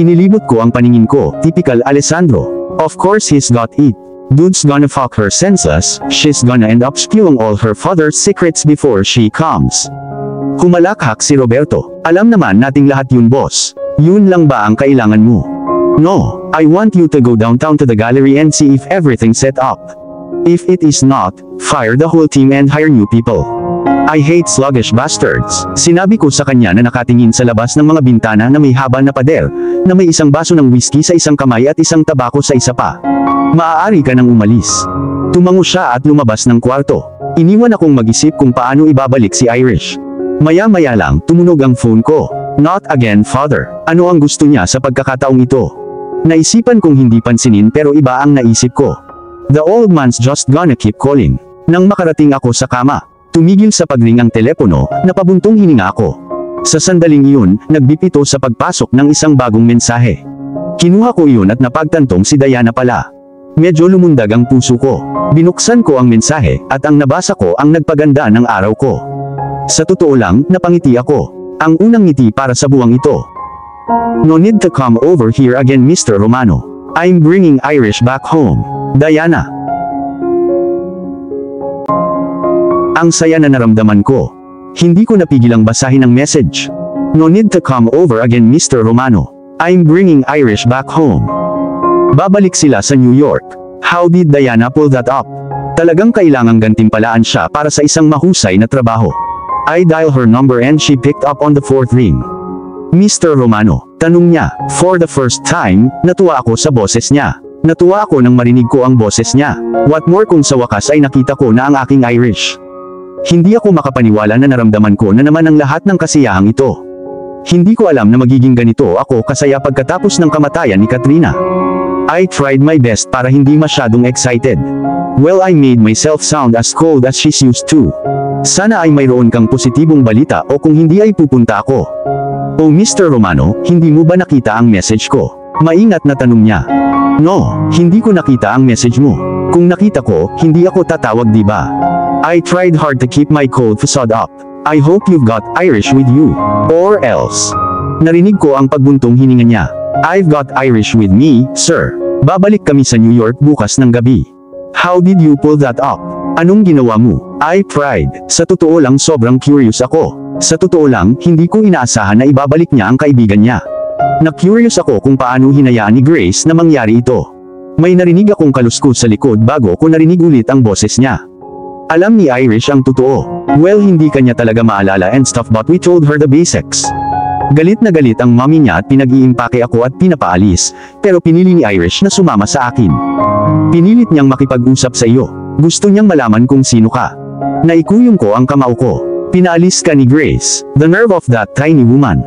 Inilibot ko ang paningin ko, typical Alessandro. Of course he's got it. Dude's gonna fuck her senseless, she's gonna end up spewing all her father's secrets before she comes. Humalakhak si Roberto. Alam naman nating lahat yun, boss. Yun lang ba ang kailangan mo? No, I want you to go downtown to the gallery and see if everything's set up. If it is not, fire the whole team and hire new people. I hate sluggish bastards. Sinabi ko sa kanya na nakatingin sa labas ng mga bintana na may haba na pader, na may isang baso ng whiskey sa isang kamay at isang tabako sa isa pa. Maaari ka nang umalis. Tumango siya at lumabas ng kwarto. Iniwan akong mag-isip kung paano ibabalik si Irish. Maya-maya lang, tumunog ang phone ko. Not again, father. Ano ang gusto niya sa pagkakataong ito? Naisipan kong hindi pansinin pero iba ang naisip ko. The old man's just gonna keep calling. Nang makarating ako sa kama, tumigil sa pagring ang telepono, napabuntong hininga ako. Sa sandaling iyon, nagbip ito sa pagpasok ng isang bagong mensahe. Kinuha ko iyon at napagtantong si Diana pala. Medyo lumundag ang puso ko. Binuksan ko ang mensahe, at ang nabasa ko ang nagpaganda ng araw ko. Sa totoo lang, napangiti ako. Ang unang ngiti para sa buwang ito. No need to come over here again, Mr. Romano. I'm bringing Irish back home. Diana. Ang saya na naramdaman ko. Hindi ko napigilang basahin ang message. No need to come over again, Mr. Romano. I'm bringing Irish back home. Babalik sila sa New York. How did Diana pull that up? Talagang kailangang gantimpalaan siya para sa isang mahusay na trabaho. I dial her number and she picked up on the fourth ring. Mr. Romano, tanong niya. For the first time, natuwa ako sa boses niya. Natuwa ako nang marinig ko ang boses niya. What more kung sa wakas ay nakita ko na ang aking Irish. Hindi ako makapaniwala na naramdaman ko na naman ang lahat ng kasiyahang ito. Hindi ko alam na magiging ganito ako kasaya pagkatapos ng kamatayan ni Katrina. I tried my best para hindi masyadong excited. Well, I made myself sound as cold as she's used to. Sana ay mayroon kang positibong balita o kung hindi ay pupunta ako. Oh Mr. Romano, hindi mo ba nakita ang message ko? Maingat na tanong niya. No, hindi ko nakita ang message mo. Kung nakita ko, hindi ako tatawag diba? I tried hard to keep my cold facade up. I hope you've got Irish with you. Or else. Narinig ko ang pagbuntong hininga niya. I've got Irish with me, sir. Babalik kami sa New York bukas ng gabi. How did you pull that up? Anong ginawa mo? I tried. Sa totoo lang sobrang curious ako. Sa totoo lang, hindi ko inaasahan na ibabalik niya ang kaibigan niya. Na-curious ako kung paano hinayaan ni Grace na mangyari ito. May narinig akong kaluskos sa likod bago ko narinig ulit ang boses niya. Alam ni Irish ang totoo. Well, hindi kanya talaga maalala and stuff but we told her the basics. Galit na galit ang mommy niya at pinag-iimpake ako at pinapaalis, pero pinili ni Irish na sumama sa akin. Pinilit niyang makipag-usap sa iyo. Gusto niyang malaman kung sino ka. Naikuyong ko ang kamao ko. Pinaalis ka ni Grace. The nerve of that tiny woman.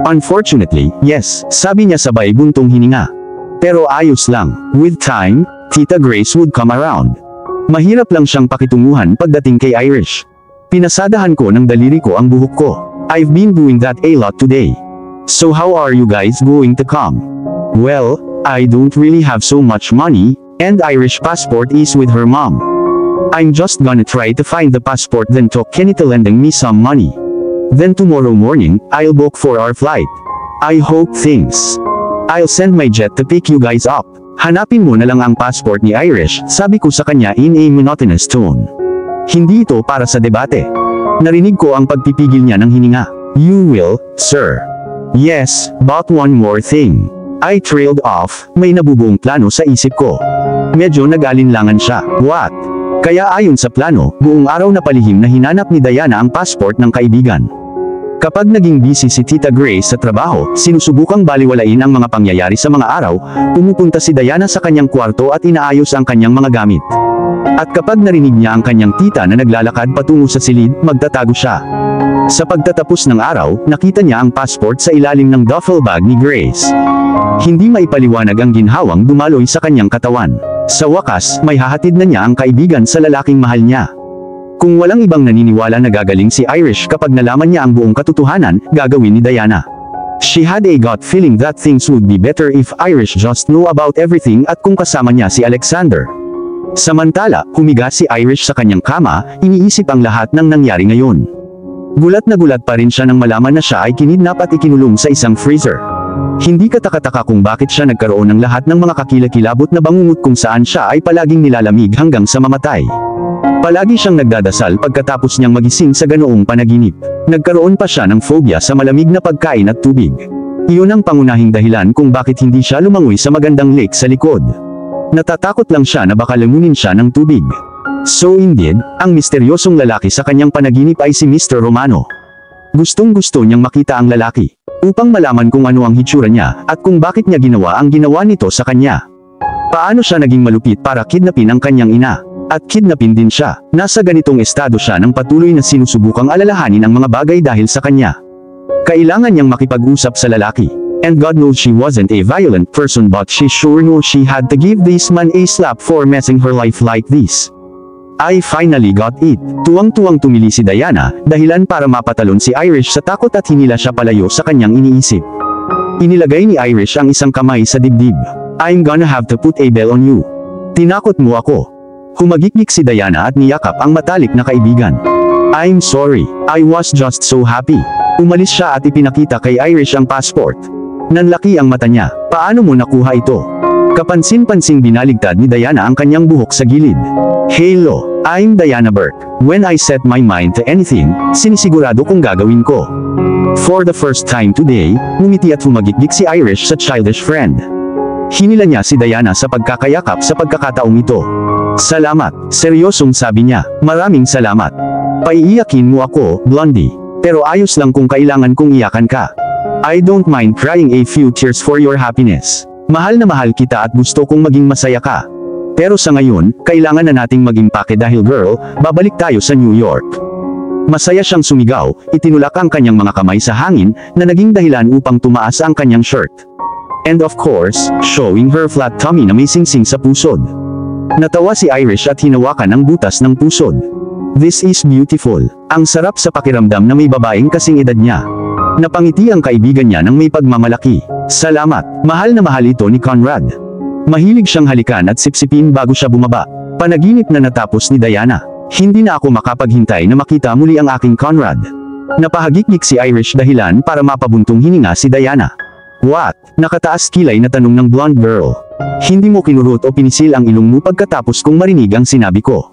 Unfortunately, yes, sabi niya sabay buntong hininga. Pero ayos lang. With time, Tita Grace would come around. Mahirap lang siyang pakitunguhan pagdating kay Irish. Pinasadahan ko ng daliri ko ang buhok ko. I've been doing that a lot today. So how are you guys going to come? Well, I don't really have so much money, and Irish passport is with her mom. I'm just gonna try to find the passport then talk Kenny to lending me some money. Then tomorrow morning, I'll book for our flight. I hope things. I'll send my jet to pick you guys up. Hanapin mo na lang ang passport ni Irish, sabi ko sa kanya in a monotonous tone. Hindi ito para sa debate. Narinig ko ang pagpipigil niya ng hininga. You will, sir. Yes, but one more thing. I trailed off, may nabubuong plano sa isip ko. Medyo nag-alinlangan siya. What? Kaya ayon sa plano, buong araw na palihim na hinanap ni Diana ang passport ng kaibigan. Kapag naging busy si Tita Grace sa trabaho, sinusubukang baliwalain ang mga pangyayari sa mga araw, pumupunta si Diana sa kanyang kwarto at inaayos ang kanyang mga gamit. At kapag narinig niya ang kanyang tita na naglalakad patungo sa silid, magtatago siya. Sa pagtatapos ng araw, nakita niya ang passport sa ilalim ng duffel bag ni Grace. Hindi maipaliwanag ang ginhawang dumaloy sa kanyang katawan. Sa wakas, may hahatid na niya ang kaibigan sa lalaking mahal niya. Kung walang ibang naniniwala na gagaling si Irish kapag nalaman niya ang buong katotohanan, gagawin ni Diana. She had a gut feeling that things would be better if Irish just knew about everything at kung kasama niya si Alexander. Samantala, humiga si Irish sa kanyang kama, iniisip ang lahat ng nangyari ngayon. Gulat na gulat pa rin siya nang malaman na siya ay kinidnap at ikinulong sa isang freezer. Hindi katakataka kung bakit siya nagkaroon ng lahat ng mga kakilakilabot na bangungot kung saan siya ay palaging nilalamig hanggang sa mamatay. Palagi siyang nagdadasal pagkatapos niyang magising sa ganoong panaginip. Nagkaroon pa siya ng phobia sa malamig na pagkain at tubig. Iyon ang pangunahing dahilan kung bakit hindi siya lumangoy sa magandang lake sa likod. Natatakot lang siya na baka lamunin siya ng tubig. So indeed, ang misteryosong lalaki sa kanyang panaginip ay si Mr. Romano. Gustong-gusto niyang makita ang lalaki, upang malaman kung ano ang hitsura niya, at kung bakit niya ginawa ang ginawa nito sa kanya. Paano siya naging malupit para kidnapin ang kanyang ina, at kidnapin din siya. Nasa ganitong estado siya nang patuloy na sinusubukang alalahanin ang mga bagay dahil sa kanya. Kailangan niyang makipag-usap sa lalaki. And God knows she wasn't a violent person but she sure knew she had to give this man a slap for messing her life like this. I finally got it. Tuwang-tuwang tumili si Diana, dahilan para mapatalon si Irish sa takot at hinila siya palayo sa kanyang iniisip. Inilagay ni Irish ang isang kamay sa dibdib. I'm gonna have to put a bell on you. Tinakot mo ako. Humagikik si Diana at niyakap ang matalik na kaibigan. I'm sorry, I was just so happy. Umalis siya at ipinakita kay Irish ang passport. Nanlaki ang mata niya. Paano mo nakuha ito? Kapansin-pansing binaligtad ni Diana ang kanyang buhok sa gilid. Hello, I'm Diana Burke. When I set my mind to anything, sinisigurado kong gagawin ko. For the first time today, ngumiti at humagikik si Irish sa childish friend. Hinila niya si Diana sa pagkakayakap sa pagkakataong ito. Salamat, seryosong sabi niya. Maraming salamat. Paiiyakin mo ako, Blondie. Pero ayos lang kung kailangan kong iyakan ka. I don't mind crying a few tears for your happiness. Mahal na mahal kita at gusto kong maging masaya ka. Pero sa ngayon, kailangan na nating mag-impake dahil girl, babalik tayo sa New York. Masaya siyang sumigaw, itinulak ang kanyang mga kamay sa hangin, na naging dahilan upang tumaas ang kanyang shirt. And of course, showing her flat tummy na may singsing sa pusod. Natawa si Irish at hinawakan ang butas ng pusod. This is beautiful. Ang sarap sa pakiramdam na may babaeng kasing edad niya. Napangiti ang kaibigan niya ng may pagmamalaki. Salamat, mahal na mahal ito ni Conrad. Mahilig siyang halikan at sipsipin bago siya bumaba. Panaginip na natapos ni Diana. Hindi na ako makapaghintay na makita muli ang aking Conrad. Napahagikik si Irish dahilan para mapabuntong hininga si Diana. What? Nakataas kilay na tanong ng blonde girl. Hindi mo kinurot o pinisil ang ilong mo pagkatapos kong marinig ang sinabi ko.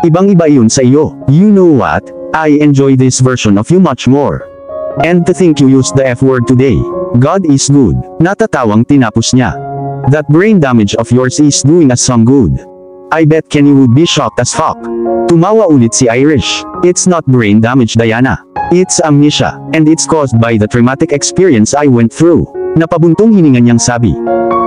Ibang-iba iyon sa iyo. You know what? I enjoy this version of you much more. And to think you used the F word today. God is good. Natatawang tinapos niya. That brain damage of yours is doing us some good. I bet Kenny would be shocked as fuck. Tumawa ulit si Irish. It's not brain damage, Diana. It's amnesia, and it's caused by the traumatic experience I went through. Napabuntong hininga niyang sabi.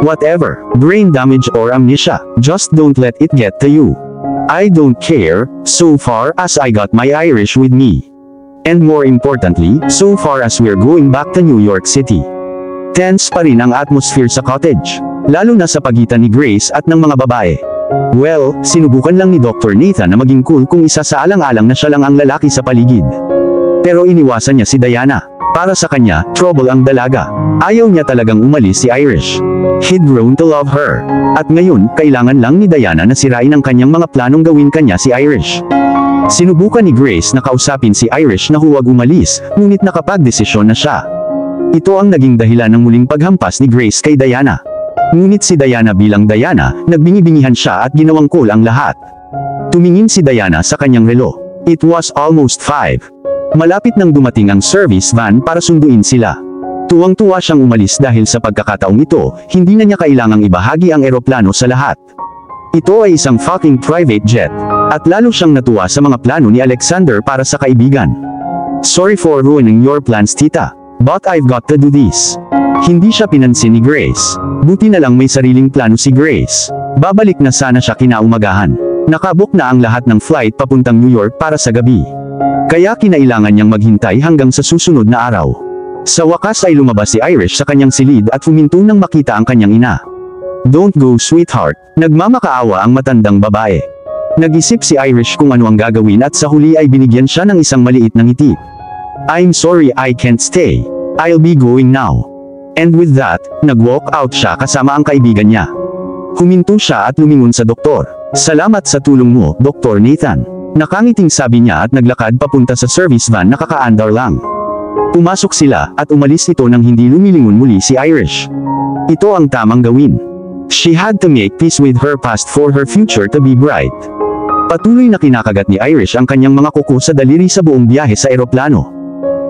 Whatever, brain damage or amnesia, just don't let it get to you. I don't care, so far as I got my Irish with me. And more importantly, so far as we're going back to New York City. Tense pa rin ang atmosphere sa cottage. Lalo na sa pagitan ni Grace at ng mga babae. Well, sinubukan lang ni Dr. Nathan na maging cool kung isa sa alang-alang na siya lang ang lalaki sa paligid. Pero iniwasan niya si Diana. Para sa kanya, trouble ang dalaga. Ayaw niya talagang umalis si Irish. He'd grown to love her. At ngayon, kailangan lang ni Diana na sirain ang kanyang mga planong gawin kanya si Irish. Sinubukan ni Grace na kausapin si Irish na huwag umalis, ngunit nakapagdesisyon na siya. Ito ang naging dahilan ng muling paghampas ni Grace kay Diana. Ngunit si Diana bilang Diana, nagbingi-bingihan siya at ginawang cool ang lahat. Tumingin si Diana sa kanyang relo. It was almost 5. Malapit nang dumating ang service van para sunduin sila. Tuwang-tuwa siyang umalis dahil sa pagkakataong ito, hindi na niya kailangang ibahagi ang eroplano sa lahat. Ito ay isang fucking private jet. At lalo siyang natuwa sa mga plano ni Alexander para sa kaibigan. Sorry for ruining your plans, tita. But I've got to do this. Hindi siya pinansin ni Grace. Buti na lang may sariling plano si Grace. Babalik na sana siya kinaumagahan. Nakabook na ang lahat ng flight papuntang New York para sa gabi. Kaya kinailangan niyang maghintay hanggang sa susunod na araw. Sa wakas ay lumabas si Irish sa kanyang silid at huminto nang makita ang kanyang ina. Don't go, sweetheart. Nagmamakaawa ang matandang babae. Nag-isip si Irish kung ano ang gagawin at sa huli ay binigyan siya ng isang maliit na ngiti. I'm sorry, I can't stay. I'll be going now. And with that, nag-walk out siya kasama ang kaibigan niya. Huminto siya at lumingon sa doktor. Salamat sa tulong mo, Dr. Nathan. Nakangiting sabi niya at naglakad papunta sa service van na kakaandar lang. Pumasok sila at umalis ito nang hindi lumilingon muli si Irish. Ito ang tamang gawin. She had to make peace with her past for her future to be bright. Patuloy na kinakagat ni Irish ang kanyang mga kuko sa daliri sa buong biyahe sa eroplano.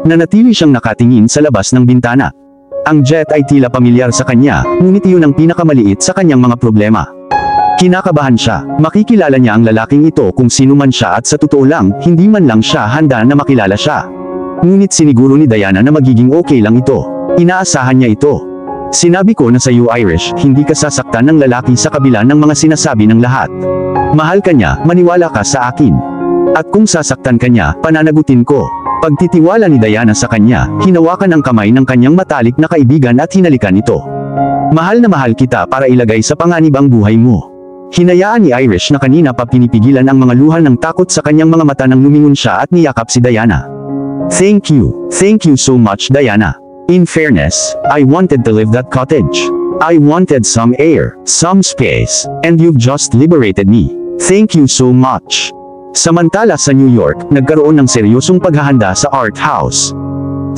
Nanatili siyang nakatingin sa labas ng bintana. Ang jet ay tila pamilyar sa kanya, ngunit iyon ang pinakamaliit sa kanyang mga problema. Kinakabahan siya, makikilala niya ang lalaking ito kung sino man siya at sa totoo lang, hindi man lang siya handa na makilala siya. Ngunit siniguro ni Diana na magiging okay lang ito. Inaasahan niya ito. Sinabi ko na sa iyo, Irish, hindi ka sasaktan ng lalaki sa kabila ng mga sinasabi ng lahat. Mahal ka niya, maniwala ka sa akin. At kung sasaktan ka niya, pananagutin ko. Pagtitiwala ni Diana sa kanya, hinawakan ang kamay ng kanyang matalik na kaibigan at hinalikan ito. Mahal na mahal kita para ilagay sa panganib ang buhay mo. Hinayaan ni Irish na kanina pa pinipigilan ang mga luha ng takot sa kanyang mga mata nang lumingon siya at niyakap si Diana. Thank you so much, Diana. In fairness, I wanted to leave that cottage. I wanted some air, some space, and you've just liberated me. Thank you so much. Samantala sa New York, nagkaroon ng seryosong paghahanda sa art house.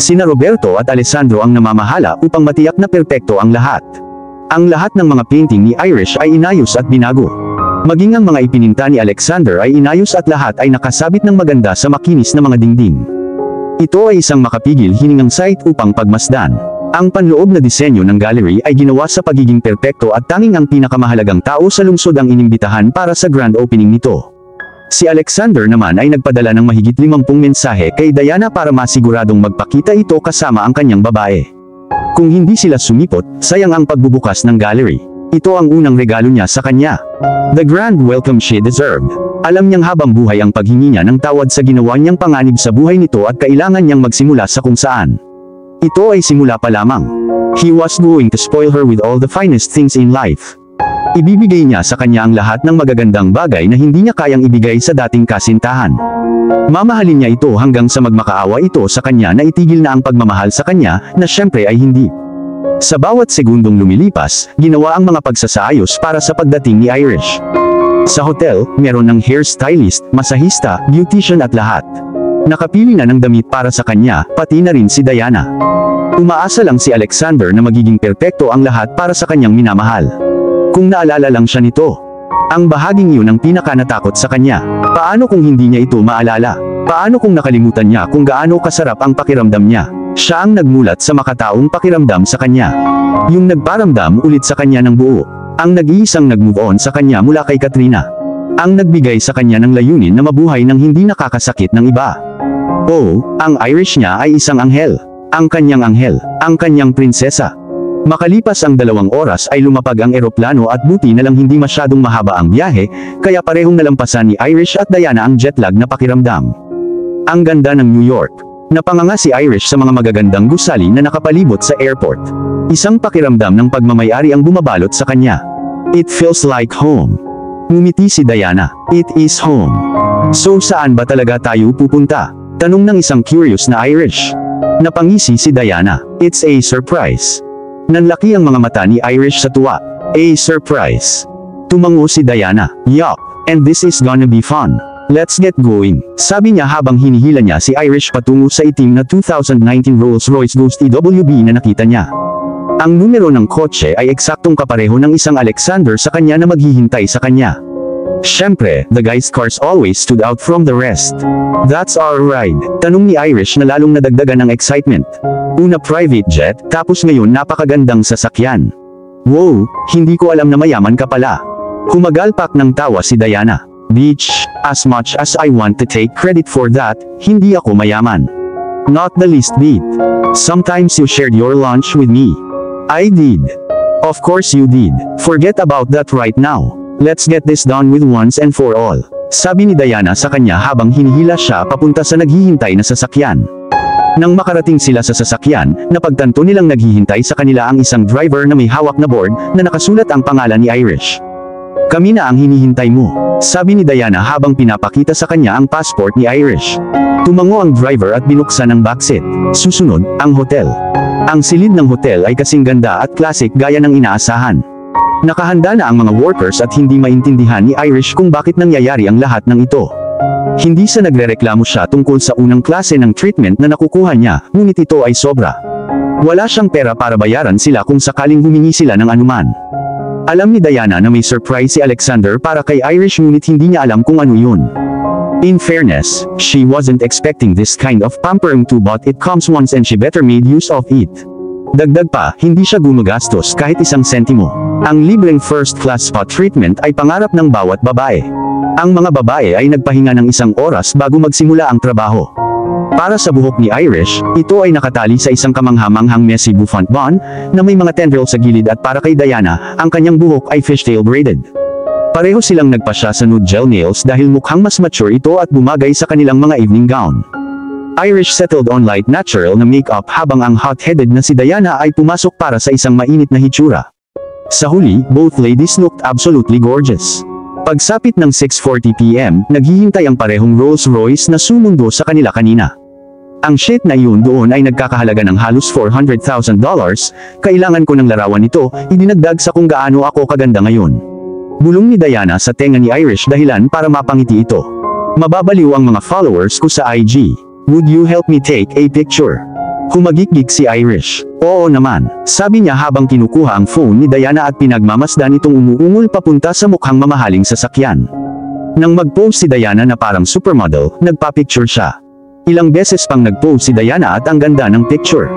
Sina Roberto at Alessandro ang namamahala upang matiyak na perpekto ang lahat. Ang lahat ng mga painting ni Irish ay inayos at binago. Maging ang mga ipininta ni Alexander ay inayos at lahat ay nakasabit ng maganda sa makinis na mga dingding. Ito ay isang makapigil hiningang site upang pagmasdan. Ang panloob na disenyo ng gallery ay ginawa sa pagiging perpekto at tanging ang pinakamahalagang tao sa lungsod ang inimbitahan para sa grand opening nito. Si Alexander naman ay nagpadala ng mahigit 50 mensahe kay Diana para masiguradong magpakita ito kasama ang kanyang babae. Kung hindi sila sumipot, sayang ang pagbubukas ng gallery. Ito ang unang regalo niya sa kanya. The grand welcome she deserved. Alam niyang habang buhay ang paghingi niya ng tawad sa ginawa niyang panganib sa buhay nito at kailangan niyang magsimula sa kung saan. Ito ay simula pa lamang. He was going to spoil her with all the finest things in life. Ibibigay niya sa kanya ang lahat ng magagandang bagay na hindi niya kayang ibigay sa dating kasintahan. Mamahalin niya ito hanggang sa magmakaawa ito sa kanya na itigil na ang pagmamahal sa kanya, na syempre ay hindi. Sa bawat segundong lumilipas, ginawa ang mga pagsasaayos para sa pagdating ni Irish. Sa hotel, meron ng hairstylist, masahista, beautician at lahat. Nakapili na ng damit para sa kanya, pati na rin si Diana. Umaasa lang si Alexander na magiging perpekto ang lahat para sa kanyang minamahal. Kung naalala lang siya nito. Ang bahaging yun ang pinaka-natakot sa kanya. Paano kung hindi niya ito maalala? Paano kung nakalimutan niya kung gaano kasarap ang pakiramdam niya? Siya ang nagmulat sa makataong pakiramdam sa kanya. Yung nagparamdam ulit sa kanya ng buo. Ang nag-iisang nag-move on sa kanya mula kay Katrina. Ang nagbigay sa kanya ng layunin na mabuhay ng hindi nakakasakit ng iba. Oh, ang Irish niya ay isang anghel. Ang kanyang anghel. Ang kanyang prinsesa. Makalipas ang 2 oras ay lumapag ang eroplano at buti na lang hindi masyadong mahaba ang biyahe, kaya parehong nalampasan ni Irish at Diana ang jetlag na pakiramdam. Ang ganda ng New York. Napanganga si Irish sa mga magagandang gusali na nakapalibot sa airport. Isang pakiramdam ng pagmamayari ang bumabalot sa kanya. It feels like home. Ngumiti si Diana. It is home. So saan ba talaga tayo pupunta? Tanong ng isang curious na Irish. Napangisi si Diana. It's a surprise. Nanlaki ang mga mata ni Irish sa tuwa. A surprise. Tumango si Diana. Yup. And this is gonna be fun. Let's get going, sabi niya habang hinihila niya si Irish patungo sa itim na 2019 Rolls-Royce Ghost EWB na nakita niya. Ang numero ng kotse ay eksaktong kapareho ng isang Alexander sa kanya na maghihintay sa kanya. Siyempre, the guy's cars always stood out from the rest. That's our ride, tanong ni Irish na lalong nadagdagan ng excitement. Una private jet, tapos ngayon napakagandang sasakyan. Wow, hindi ko alam na mayaman ka pala. Kumagalpak ng tawa si Diana. Bitch, as much as I want to take credit for that, hindi ako mayaman. Not the least bit. Sometimes you shared your lunch with me. I did. Of course you did. Forget about that right now. Let's get this done with once and for all. Sabi ni Diana sa kanya habang hinihila siya papunta sa naghihintay na sasakyan. Nang makarating sila sa sasakyan, napagtanto nilang naghihintay sa kanila ang isang driver na may hawak na board na nakasulat ang pangalan ni Irish. Kami na ang hinihintay mo, sabi ni Diana habang pinapakita sa kanya ang passport ni Irish. Tumango ang driver at binuksan ang backseat. Susunod, ang hotel. Ang silid ng hotel ay kasing ganda at classic gaya ng inaasahan. Nakahanda na ang mga workers at hindi maintindihan ni Irish kung bakit nangyayari ang lahat ng ito. Hindi sa nagrereklamo siya tungkol sa unang klase ng treatment na nakukuha niya, ngunit ito ay sobra. Wala siyang pera para bayaran sila kung sakaling humingi sila ng anuman. Alam ni Diana na may surprise si Alexander para kay Irish ngunit hindi niya alam kung ano yun. In fairness, she wasn't expecting this kind of pampering too, but it comes once and she better made use of it. Dagdag pa, hindi siya gumagastos kahit isang sentimo. Ang libreng first class spa treatment ay pangarap ng bawat babae. Ang mga babae ay nagpahinga ng 1 oras bago magsimula ang trabaho. Para sa buhok ni Irish, ito ay nakatali sa isang kamanghamanghang messy bouffant bun, na may mga tendril sa gilid at para kay Diana, ang kanyang buhok ay fishtail braided. Pareho silang nagpasya sa nude gel nails dahil mukhang mas mature ito at bumagay sa kanilang mga evening gown. Irish settled on light natural na makeup habang ang hot-headed na si Diana ay pumasok para sa isang mainit na hitsura. Sa huli, both ladies looked absolutely gorgeous. Pagsapit ng 6:40 PM, naghihintay ang parehong Rolls-Royce na sumundo sa kanila kanina. Ang shit na iyon doon ay nagkakahalaga ng halos $400,000, kailangan ko ng larawan nito, idinagdag sa kung gaano ako kaganda ngayon. Bulong ni Diana sa tenga ni Irish dahilan para mapangiti ito. Mababaliw ang mga followers ko sa IG. Would you help me take a picture? Humagikgik si Irish. Oo naman, sabi niya habang kinukuha ang phone ni Diana at pinagmamasdan itong umuungol papunta sa mukhang mamahaling sasakyan. Nang mag-pose si Diana na parang supermodel, nagpa-picture siya. Ilang beses pang nag-pose si Diana at ang ganda ng picture.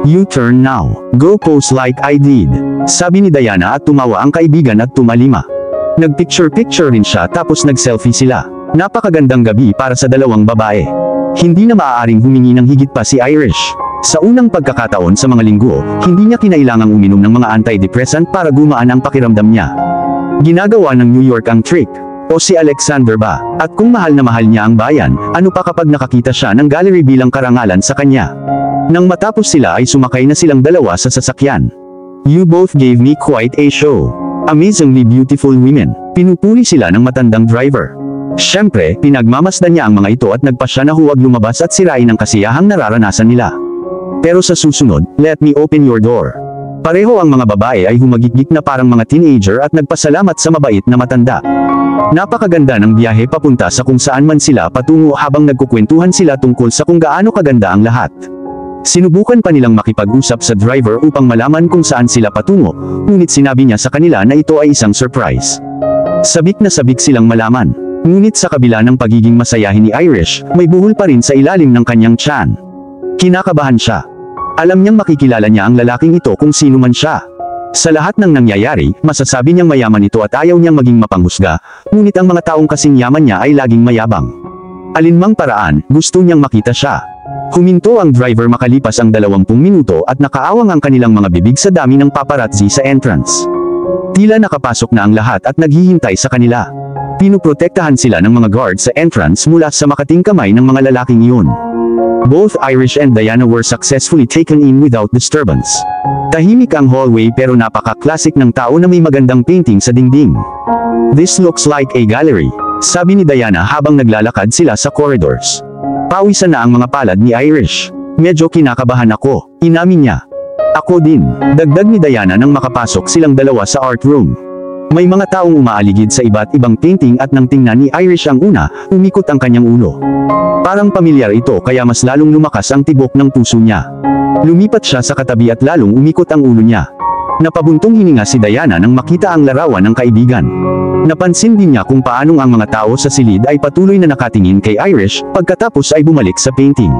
You turn now. Go pose like I did. Sabi ni Diana at tumawa ang kaibigan at tumalima. Nagpicture-picture rin siya tapos nag-selfie sila. Napakagandang gabi para sa dalawang babae. Hindi na maaaring humingi ng higit pa si Irish. Sa unang pagkakataon sa mga linggo, hindi niya kinailangang uminom ng mga antidepressant para gumaan ang pakiramdam niya. Ginagawa ng New York ang trick. O si Alexander ba? At kung mahal na mahal niya ang bayan, ano pa kapag nakakita siya ng gallery bilang karangalan sa kanya? Nang matapos sila ay sumakay na silang dalawa sa sasakyan. You both gave me quite a show. Amazingly beautiful women. Pinupuri sila ng matandang driver. Siyempre, pinagmamasdan niya ang mga ito at nagpasya na huwag lumabas at sirain ang kasiyahang nararanasan nila. Pero sa susunod, let me open your door. Pareho ang mga babae ay humagikik na parang mga teenager at nagpasalamat sa mabait na matanda. Napakaganda ng biyahe papunta sa kung saan man sila patungo habang nagkukwentuhan sila tungkol sa kung gaano kaganda ang lahat. Sinubukan pa nilang makipag-usap sa driver upang malaman kung saan sila patungo, ngunit sinabi niya sa kanila na ito ay isang surprise. Sabik na sabik silang malaman. Ngunit sa kabila ng pagiging masayahin ni Irish, may buhol pa rin sa ilalim ng kanyang tiyan. Kinakabahan siya. Alam niyang makikilala niya ang lalaking ito kung sino man siya. Sa lahat ng nangyayari, masasabi niyang mayaman ito at ayaw niyang maging mapanghusga, ngunit ang mga taong kasing yaman niya ay laging mayabang. Alinmang paraan, gusto niyang makita siya. Huminto ang driver makalipas ang 20 minuto at nakaawang ang kanilang mga bibig sa dami ng paparazzi sa entrance. Tila nakapasok na ang lahat at naghihintay sa kanila. Pinuprotektahan sila ng mga guards sa entrance mula sa makating kamay ng mga lalaking iyon. Both Irish and Diana were successfully taken in without disturbance. Tahimik ang hallway pero napaka-classic ng tao na may magandang painting sa dingding. This looks like a gallery, sabi ni Diana habang naglalakad sila sa corridors. Pawisan na ang mga palad ni Irish. Medyo kinakabahan ako, inamin niya. Ako din, dagdag ni Diana nang makapasok silang dalawa sa art room. May mga taong umaaligid sa iba't ibang painting at nang tingnan ni Irish ang una, umikot ang kanyang ulo. Parang pamilyar ito kaya mas lalong lumakas ang tibok ng puso niya. Lumipat siya sa katabi at lalong umikot ang ulo niya. Napabuntong hininga si Diana nang makita ang larawan ng kaibigan. Napansin din niya kung paanong ang mga tao sa silid ay patuloy na nakatingin kay Irish, pagkatapos ay bumalik sa painting.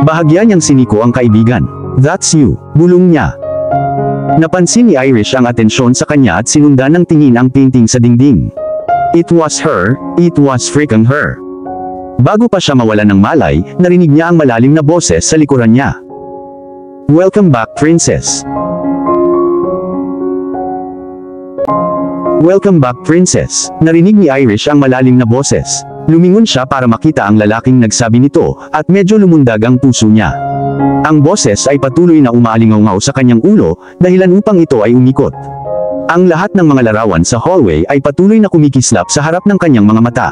Bahagya niyang siniko ang kaibigan. That's you, bulong niya. Napansin ni Irish ang atensyon sa kanya at sinundan ng tingin ang painting sa dingding. It was freaking her. Bago pa siya mawalan ng malay, narinig niya ang malalim na boses sa likuran niya. Welcome back, princess. Welcome back, princess. Narinig ni Irish ang malalim na boses. Lumingon siya para makita ang lalaking nagsabi nito, at medyo lumundag ang puso niya. Ang boses ay patuloy na umaalingaw sa kanyang ulo, dahilan upang ito ay umikot. Ang lahat ng mga larawan sa hallway ay patuloy na kumikislap sa harap ng kanyang mga mata.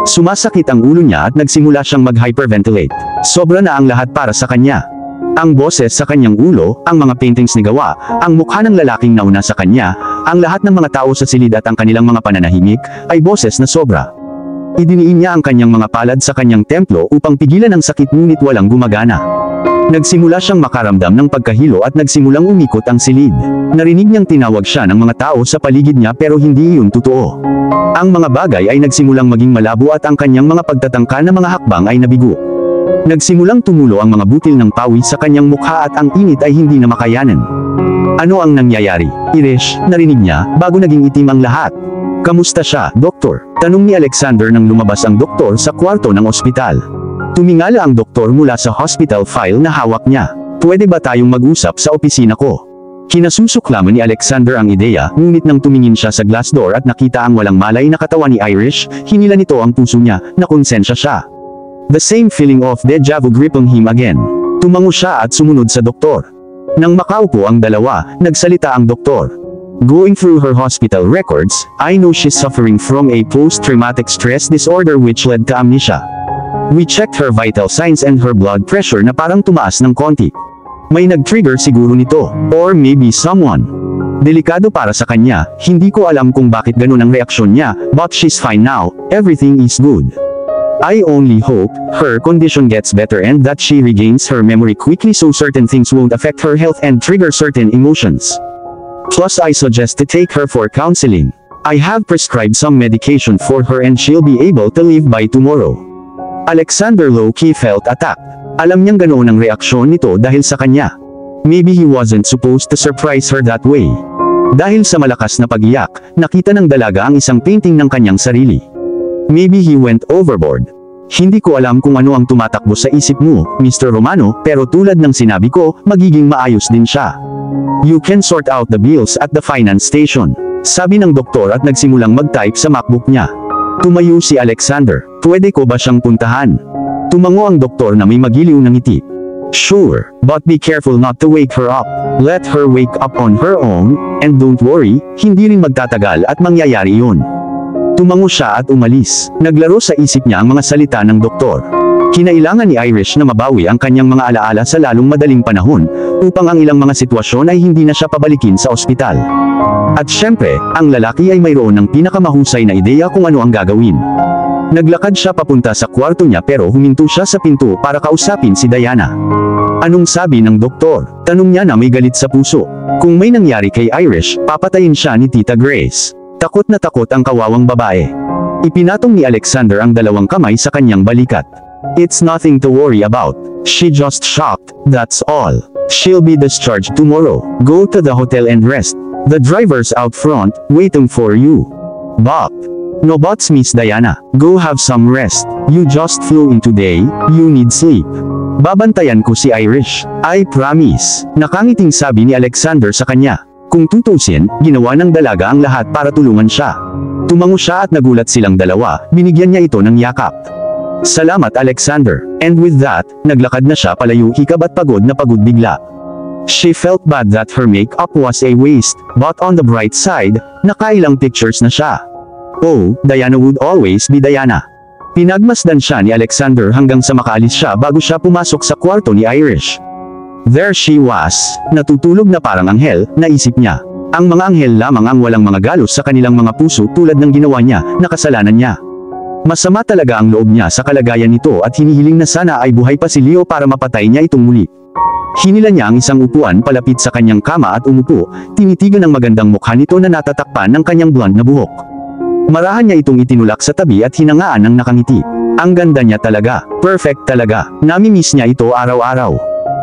Sumasakit ang ulo niya at nagsimula siyang mag-hyperventilate. Sobra na ang lahat para sa kanya. Ang boses sa kanyang ulo, ang mga paintings ni Gawa, ang mukha ng lalaking nauna sa kanya, ang lahat ng mga tao sa silid at ang kanilang mga pananahimik, ay boses na sobra. Idiniin niya ang kanyang mga palad sa kanyang templo upang pigilan ang sakit ngunit walang gumagana. Nagsimula siyang makaramdam ng pagkahilo at nagsimulang umikot ang silid. Narinig niyang tinawag siya ng mga tao sa paligid niya pero hindi iyon totoo. Ang mga bagay ay nagsimulang maging malabo at ang kanyang mga pagtatangka na mga hakbang ay nabigo. Nagsimulang tumulo ang mga butil ng pawis sa kanyang mukha at ang init ay hindi na makayanan. Ano ang nangyayari? Irish, narinig niya, bago naging itim ang lahat. Kamusta siya, doktor? Tanong ni Alexander nang lumabas ang doktor sa kwarto ng ospital. Tumingala ang doktor mula sa hospital file na hawak niya. Pwede ba tayong mag-usap sa opisina ko? Kinasusuklaman ni Alexander ang ideya, ngunit nang tumingin siya sa glass door at nakita ang walang malay na katawan ni Irish, hinila nito ang puso niya, nakonsensya siya. The same feeling of deja vu gripping him again. Tumango siya at sumunod sa doktor. Nang makaupo ang dalawa, nagsalita ang doktor. Going through her hospital records, I know she's suffering from a post-traumatic stress disorder which led to amnesia. We checked her vital signs and her blood pressure na parang tumaas ng konti. May nag-trigger siguro nito, or maybe someone. Delikado para sa kanya, hindi ko alam kung bakit ganun ang reaksyon niya, but she's fine now, everything is good. I only hope her condition gets better and that she regains her memory quickly so certain things won't affect her health and trigger certain emotions. Plus I suggest to take her for counseling. I have prescribed some medication for her and she'll be able to leave by tomorrow. Alexander low-key felt attacked. Alam niyang ganoon ang reaksyon nito dahil sa kanya. Maybe he wasn't supposed to surprise her that way. Dahil sa malakas na pag-iyak, nakita ng dalaga ang isang painting ng kanyang sarili. Maybe he went overboard. Hindi ko alam kung ano ang tumatakbo sa isip mo, Mr. Romano, pero tulad ng sinabi ko, magiging maayos din siya. You can sort out the bills at the finance station. Sabi ng doktor at nagsimulang mag-type sa MacBook niya. Tumayo si Alexander. Pwede ko ba siyang puntahan? Tumango ang doktor na may magiliw ng ngiti. Sure, but be careful not to wake her up. Let her wake up on her own, and don't worry, hindi rin magtatagal at mangyayari yun. Tumango siya at umalis. Naglaro sa isip niya ang mga salita ng doktor. Kinailangan ni Irish na mabawi ang kanyang mga alaala sa lalong madaling panahon, upang ang ilang mga sitwasyon ay hindi na siya pabalikin sa ospital. At syempre, ang lalaki ay mayroon ng pinakamahusay na ideya kung ano ang gagawin. Naglakad siya papunta sa kwarto niya pero huminto siya sa pinto para kausapin si Diana. Anong sabi ng doktor? Tanong niya na may galit sa puso. Kung may nangyari kay Irish, papatayin siya ni Tita Grace. Takot na takot ang kawawang babae. Ipinatong ni Alexander ang dalawang kamay sa kanyang balikat. It's nothing to worry about. She just shocked, that's all. She'll be discharged tomorrow. Go to the hotel and rest. The driver's out front, waiting for you. Bob. No buts, Miss Diana. Go have some rest. You just flew in today, you need sleep. Babantayan ko si Irish. I promise. Nakangiting sabi ni Alexander sa kanya. Kung tutusin, ginawa ng dalaga ang lahat para tulungan siya. Tumango siya at nagulat silang dalawa, binigyan niya ito ng yakap. Salamat Alexander. And with that, naglakad na siya palayo, hikab at pagod na pagod bigla. She felt bad that her makeup was a waste, but on the bright side, nakailang pictures na siya. Oh, Diana would always be Diana. Pinagmasdan siya ni Alexander hanggang sa makaalis siya bago siya pumasok sa kwarto ni Irish. There she was, natutulog na parang anghel, naisip niya. Ang mga anghel lamang ang walang mga galos sa kanilang mga puso tulad ng ginawa niya, na kasalanan niya. Masama talaga ang loob niya sa kalagayan nito at hinihiling na sana ay buhay pa si Leo para mapatay niya itong muli. Hinila niya ang isang upuan palapit sa kanyang kama at umupo, tinitigan ang magandang mukha nito na natatakpan ng kanyang blonde na buhok. Marahan niya itong itinulak sa tabi at hinangaan ng nakangiti. Ang ganda niya talaga, perfect talaga, nami-miss niya ito araw-araw.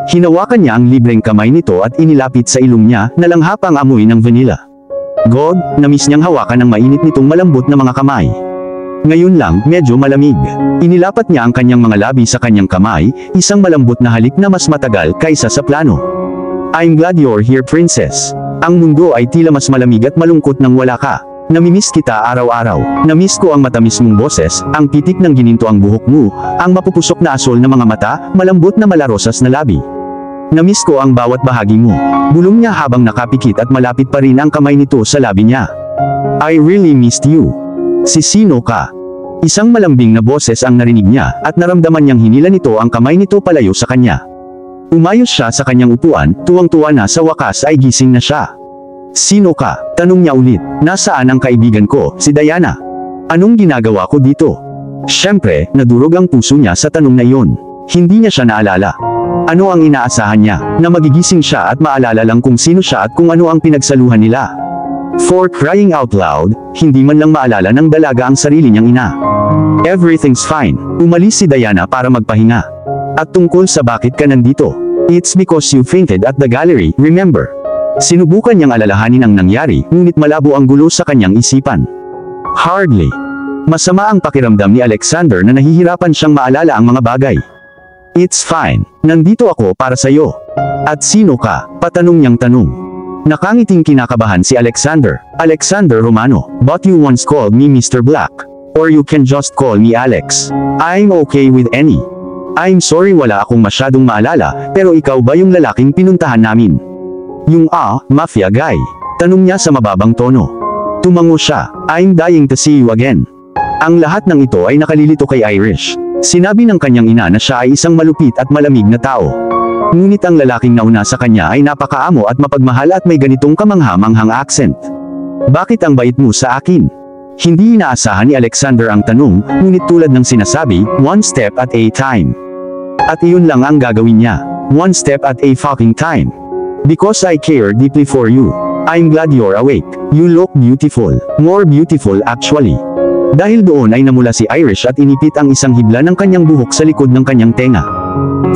Hinawakan niya ang libreng kamay nito at inilapit sa ilong niya, nalanghap ang amoy ng vanilla. God, namiss niyang hawakan ang mainit nitong malambot na mga kamay. Ngayon lang, medyo malamig. Inilapat niya ang kanyang mga labi sa kanyang kamay, isang malambot na halik na mas matagal kaysa sa plano. I'm glad you're here, princess. Ang mundo ay tila mas malamig at malungkot nang wala ka. Namimiss kita araw-araw. Namiss ko ang matamis mong boses, ang pitik ng gininto ang buhok mo, ang mapupusok na asol na mga mata, malambot na malarosas na labi. Namiss ko ang bawat bahagi mo. Bulong niya habang nakapikit at malapit pa rin ang kamay nito sa labi niya. I really missed you. Si sino ka? Isang malambing na boses ang narinig niya, at naramdaman niyang hinila nito ang kamay nito palayo sa kanya. Umayos siya sa kanyang upuan, tuwang-tuwa na sa wakas ay gising na siya. Sino ka? Tanong niya ulit. Nasaan ang kaibigan ko, si Diana? Anong ginagawa ko dito? Siyempre, nadurog ang puso niya sa tanong na iyon. Hindi niya siya naalala. Ano ang inaasahan niya? Na magigising siya at maalala lang kung sino siya at kung ano ang pinagsaluhan nila. For crying out loud, hindi man lang maalala ng dalaga ang sarili niyang ina. Everything's fine. Umalis si Diana para magpahinga. At tungkol sa bakit ka nandito? It's because you fainted at the gallery, remember? Sinubukan niyang alalahanin ang nangyari, ngunit malabo ang gulo sa kanyang isipan. Hardly. Masama ang pakiramdam ni Alexander na nahihirapan siyang maalala ang mga bagay. It's fine. Nandito ako para sa'yo. At sino ka? Patanong niyang tanong. Nakangiting kinakabahan si Alexander. Alexander Romano. But you once called me Mr. Black. Or you can just call me Alex. I'm okay with any. I'm sorry wala akong masyadong maalala, pero ikaw ba yung lalaking pinuntahan namin? Yung mafia guy. Tanong niya sa mababang tono. Tumango siya. I'm dying to see you again. Ang lahat ng ito ay nakalilito kay Irish. Sinabi ng kanyang ina na siya ay isang malupit at malamig na tao. Ngunit ang lalaking nauna sa kanya ay napakaamo at mapagmahal at may ganitong kamangha-manghang accent. Bakit ang bait mo sa akin? Hindi inaasahan ni Alexander ang tanong, ngunit tulad ng sinasabi, one step at a time. At iyon lang ang gagawin niya. One step at a fucking time. Because I care deeply for you. I'm glad you're awake. You look beautiful. More beautiful actually. Dahil doon ay namula si Irish at inipit ang isang hibla ng kanyang buhok sa likod ng kanyang tenga.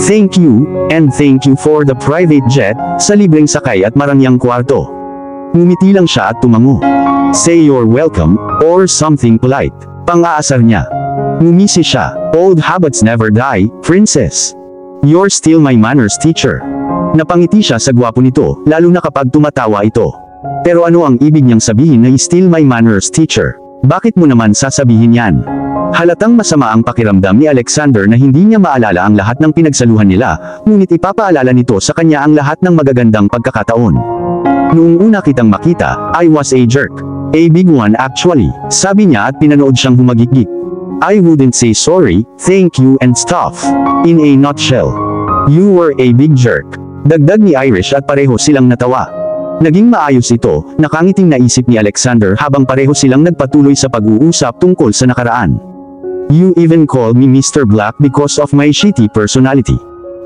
Thank you, and thank you for the private jet, sa libreng sakay at marangyang kwarto. Ngumiti lang siya at tumango. Say you're welcome, or something polite. Pang-aasar niya. Ngumisi siya. Old habits never die, princess. You're still my manners teacher. Napangiti siya sa gwapo nito, lalo na kapag tumatawa ito. Pero ano ang ibig niyang sabihin na still my manners teacher? Bakit mo naman sasabihin yan? Halatang masama ang pakiramdam ni Alexander na hindi niya maalala ang lahat ng pinagsaluhan nila, ngunit ipapaalala nito sa kanya ang lahat ng magagandang pagkakataon. Noong una kitang makita, I was a jerk. A big one actually, sabi niya at pinanood siyang humagikgik. I wouldn't say sorry, thank you and stuff. In a nutshell, you were a big jerk. Dagdag ni Irish at pareho silang natawa. Naging maayos ito, nakangiting naisip ni Alexander habang pareho silang nagpatuloy sa pag-uusap tungkol sa nakaraan. You even called me Mr. Black because of my shitty personality.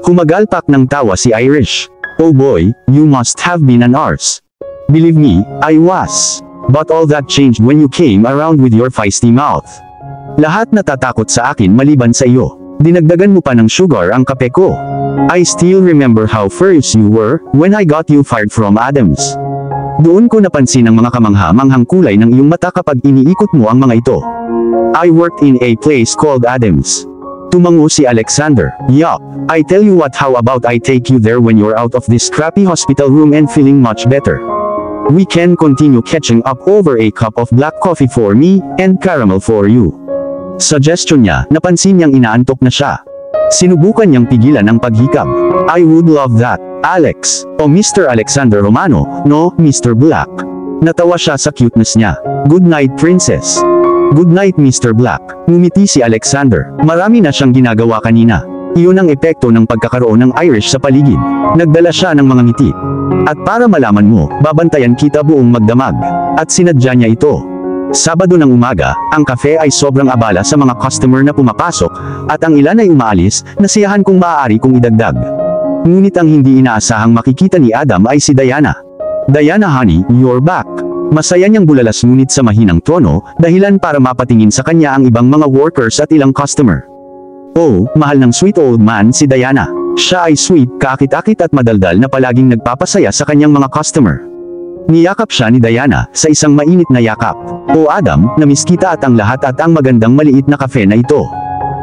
Kumagalpak ng tawa si Irish. Oh boy, you must have been an arse. Believe me, I was. But all that changed when you came around with your feisty mouth. Lahat natatakot sa akin maliban sa iyo. Dinagdagan mo pa ng sugar ang kape ko. I still remember how furious you were when I got you fired from Adams. Doon ko napansin ang mga kamangha-manghang kulay ng iyong mata kapag iniikot mo ang mga ito. I worked in a place called Adams. Tumango si Alexander. Yup, I tell you what, how about I take you there when you're out of this crappy hospital room and feeling much better. We can continue catching up over a cup of black coffee for me, and caramel for you. Suggestion niya, napansin niyang inaantok na siya. Sinubukan niyang pigilan ang paghikab. I would love that, Alex. O Mr. Alexander Romano, no, Mr. Black. Natawa siya sa cuteness niya. Good night, princess. Good night, Mr. Black. Ngumiti si Alexander. Marami na siyang ginagawa kanina. Iyon ang epekto ng pagkakaroon ng Irish sa paligid. Nagdala siya ng mga ngiti. At para malaman mo, babantayan kita buong magdamag. At sinadya niya ito. Sabado ng umaga, ang kafe ay sobrang abala sa mga customer na pumapasok, at ang ilan ay umaalis, nasiyahan kung maaari kong idagdag. Ngunit ang hindi inaasahang makikita ni Adam ay si Diana. Diana honey, you're back. Masaya niyang bulalas ngunit sa mahinang tono, dahilan para mapatingin sa kanya ang ibang mga workers at ilang customer. Oh, mahal ng sweet old man si Diana. Siya ay sweet, kaakit-akit at madaldal na palaging nagpapasaya sa kanyang mga customer. Niyakap siya ni Diana sa isang mainit na yakap. O Adam, namiss kita at ang lahat at ang magandang maliit na kafe na ito.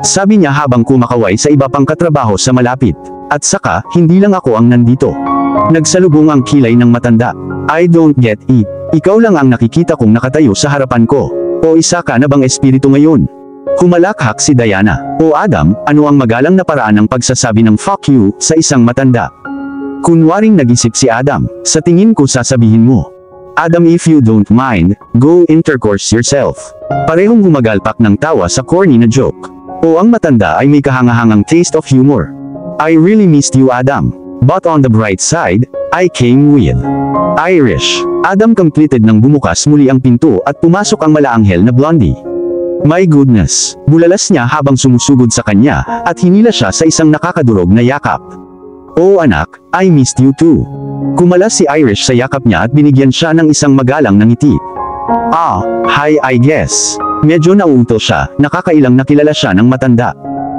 Sabi niya habang kumakaway sa iba pang katrabaho sa malapit. At saka, hindi lang ako ang nandito. Nagsalubong ang kilay ng matanda. I don't get it. Ikaw lang ang nakikita kong nakatayo sa harapan ko. O isa ka na bang espiritu ngayon? Humalakhak si Diana. O Adam, ano ang magalang na paraan ng pagsasabi ng fuck you sa isang matanda? Kunwaring nag-isip si Adam. Sa tingin ko sasabihin mo. Adam, if you don't mind, go intercourse yourself. Parehong gumagalpak ng tawa sa corny na joke. O ang matanda ay may kahangahangang taste of humor. I really missed you, Adam. But on the bright side, I came with Irish. Adam completed nang bumukas muli ang pinto at pumasok ang malaanghel na blondie. My goodness, bulalas niya habang sumusugod sa kanya at hinila siya sa isang nakakadurog na yakap. Oh anak, I missed you too. Kumalas si Irish sa yakap niya at binigyan siya ng isang magalang na ngiti. Ah, hi I guess. Medyo nauuto siya, nakakailang nakilala siya ng matanda.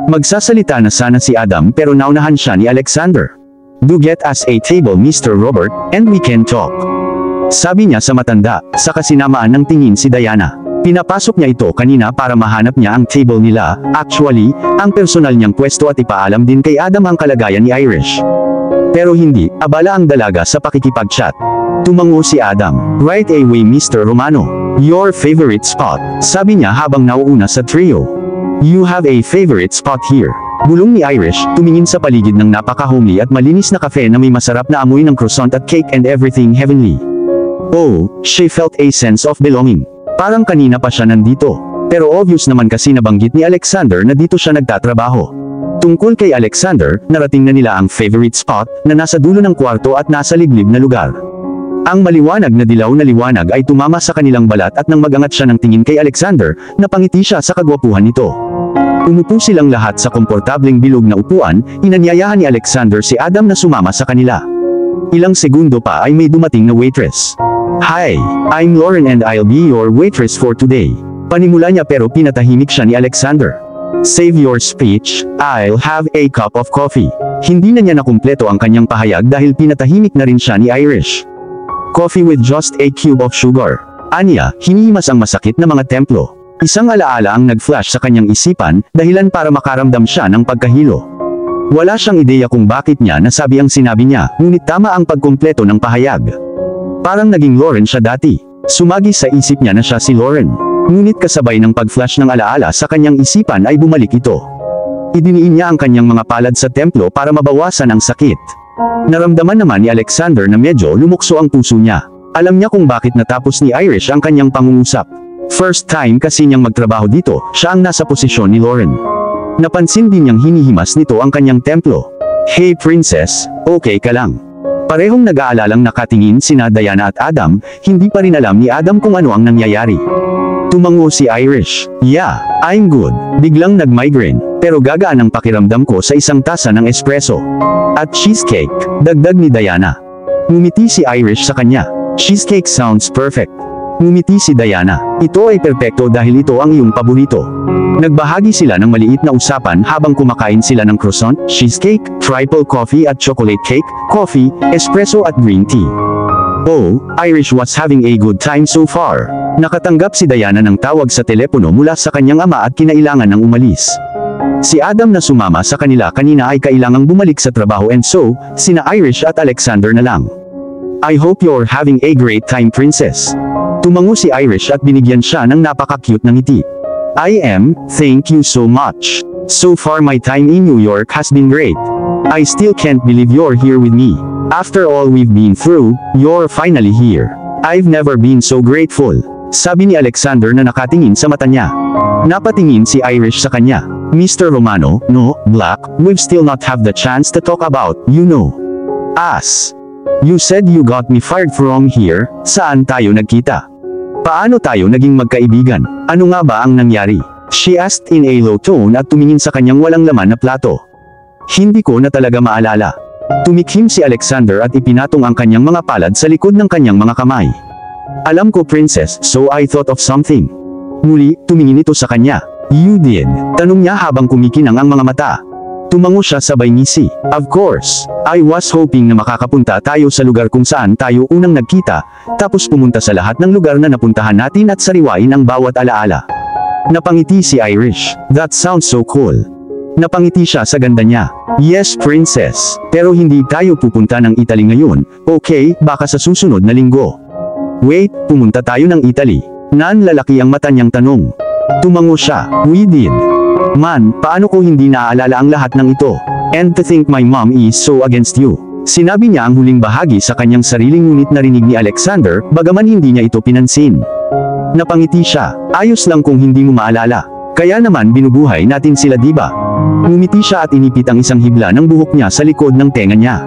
Magsasalita na sana si Adam pero naunahan siya ni Alexander. Do get us a table, Mr. Robert, and we can talk. Sabi niya sa matanda, sa kasinamaan ng tingin si Diana. Pinapasok niya ito kanina para mahanap niya ang table nila, actually, ang personal niyang pwesto at ipaalam din kay Adam ang kalagayan ni Irish. Pero hindi, abala ang dalaga sa pakikipag-chat. Tumango si Adam. Right away, Mr. Romano. Your favorite spot, sabi niya habang nauuna sa trio. You have a favorite spot here. Bulong ni Irish, tumingin sa paligid ng napaka-homely at malinis na kafe na may masarap na amoy ng croissant at cake and everything heavenly. Oh, she felt a sense of belonging. Parang kanina pa siya nandito. Pero obvious naman kasi nabanggit ni Alexander na dito siya nagtatrabaho. Tungkol kay Alexander, narating na nila ang favorite spot na nasa dulo ng kwarto at nasa liblib na lugar. Ang maliwanag na dilaw na liwanag ay tumama sa kanilang balat at nang magangat siya ng tingin kay Alexander, napangiti siya sa kagwapuhan nito. Umupo silang lahat sa komportableng bilog na upuan, inanyayahan ni Alexander si Adam na sumama sa kanila. Ilang segundo pa ay may dumating na waitress. Hi, I'm Lauren and I'll be your waitress for today. Panimula niya pero pinatahimik siya ni Alexander. Save your speech, I'll have a cup of coffee. Hindi na niya nakumpleto ang kanyang pahayag dahil pinatahimik na rin siya ni Irish. Coffee with just a cube of sugar. Anya, hinihimas ang masakit na mga templo. Isang alaala ang nag-flash sa kanyang isipan, dahilan para makaramdam siya ng pagkahilo. Wala siyang ideya kung bakit niya nasabi ang sinabi niya, ngunit tama ang pagkumpleto ng pahayag. Parang naging Lauren siya dati. Sumagi sa isip niya na siya si Lauren. Ngunit kasabay ng pag-flash ng alaala sa kanyang isipan ay bumalik ito. Idiniin niya ang kanyang mga palad sa templo para mabawasan ang sakit. Naramdaman naman ni Alexander na medyo lumukso ang puso niya. Alam niya kung bakit natapos ni Irish ang kanyang pangungusap. First time kasi niyang magtrabaho dito, siya ang nasa posisyon ni Lauren. Napansin din niyang hinihimas nito ang kanyang templo. Hey princess, okay ka lang? Parehong nag-aalalang nakatingin sina Diana at Adam, hindi pa rin alam ni Adam kung ano ang nangyayari. Tumango si Irish. Yeah, I'm good. Biglang nag-migraine, pero gagaan ang pakiramdam ko sa isang tasa ng espresso. At cheesecake, dagdag ni Diana. Ngumiti si Irish sa kanya. Cheesecake sounds perfect. Ngumiti si Diana. Ito ay perpekto dahil ito ang iyong paborito. Nagbahagi sila ng maliit na usapan habang kumakain sila ng croissant, cheesecake, triple coffee at chocolate cake, coffee, espresso at green tea. Oh, Irish was having a good time so far. Nakatanggap si Diana ng tawag sa telepono mula sa kanyang ama at kinailangan ng umalis. Si Adam na sumama sa kanila kanina ay kailangang bumalik sa trabaho and so, sina Irish at Alexander na lang. I hope you're having a great time, princess. Tumango si Irish at binigyan siya ng napaka-cute na ngiti. I am, thank you so much. So far my time in New York has been great. I still can't believe you're here with me. After all we've been through, you're finally here. I've never been so grateful. Sabi ni Alexander na nakatingin sa mata niya. Napatingin si Irish sa kanya. Mr. Romano, no, Black, we've still not have the chance to talk about, you know. Us. You said you got me fired from here, saan tayo nagkita? Paano tayo naging magkaibigan? Ano nga ba ang nangyari? She asked in a low tone at tumingin sa kanyang walang laman na plato. Hindi ko na talaga maalala. Tumikhim si Alexander at ipinatong ang kanyang mga palad sa likod ng kanyang mga kamay. Alam ko princess, so I thought of something. Muli, tumingin ito sa kanya. You did? Tanong niya habang kumikinang ang mga mata. Tumango siya sabay ngisi. Of course, I was hoping na makakapunta tayo sa lugar kung saan tayo unang nagkita, tapos pumunta sa lahat ng lugar na napuntahan natin at sariwain ang bawat alaala. Napangiti si Irish. That sounds so cool. Napangiti siya sa ganda niya. Yes princess, pero hindi tayo pupunta ng Italy ngayon, okay, baka sa susunod na linggo. Wait, pumunta tayo ng Italy. Nanlalaki ang mata niyang tanong. Tumango siya. We did. Man, paano ko hindi naaalala ang lahat ng ito? And to think my mom is so against you. Sinabi niya ang huling bahagi sa kanyang sariling ngunit narinig ni Alexander, bagaman hindi niya ito pinansin. Napangiti siya. Ayos lang kung hindi mo maalala. Kaya naman binubuhay natin sila diba? Ngumiti siya at inipit ang isang hibla ng buhok niya sa likod ng tenga niya.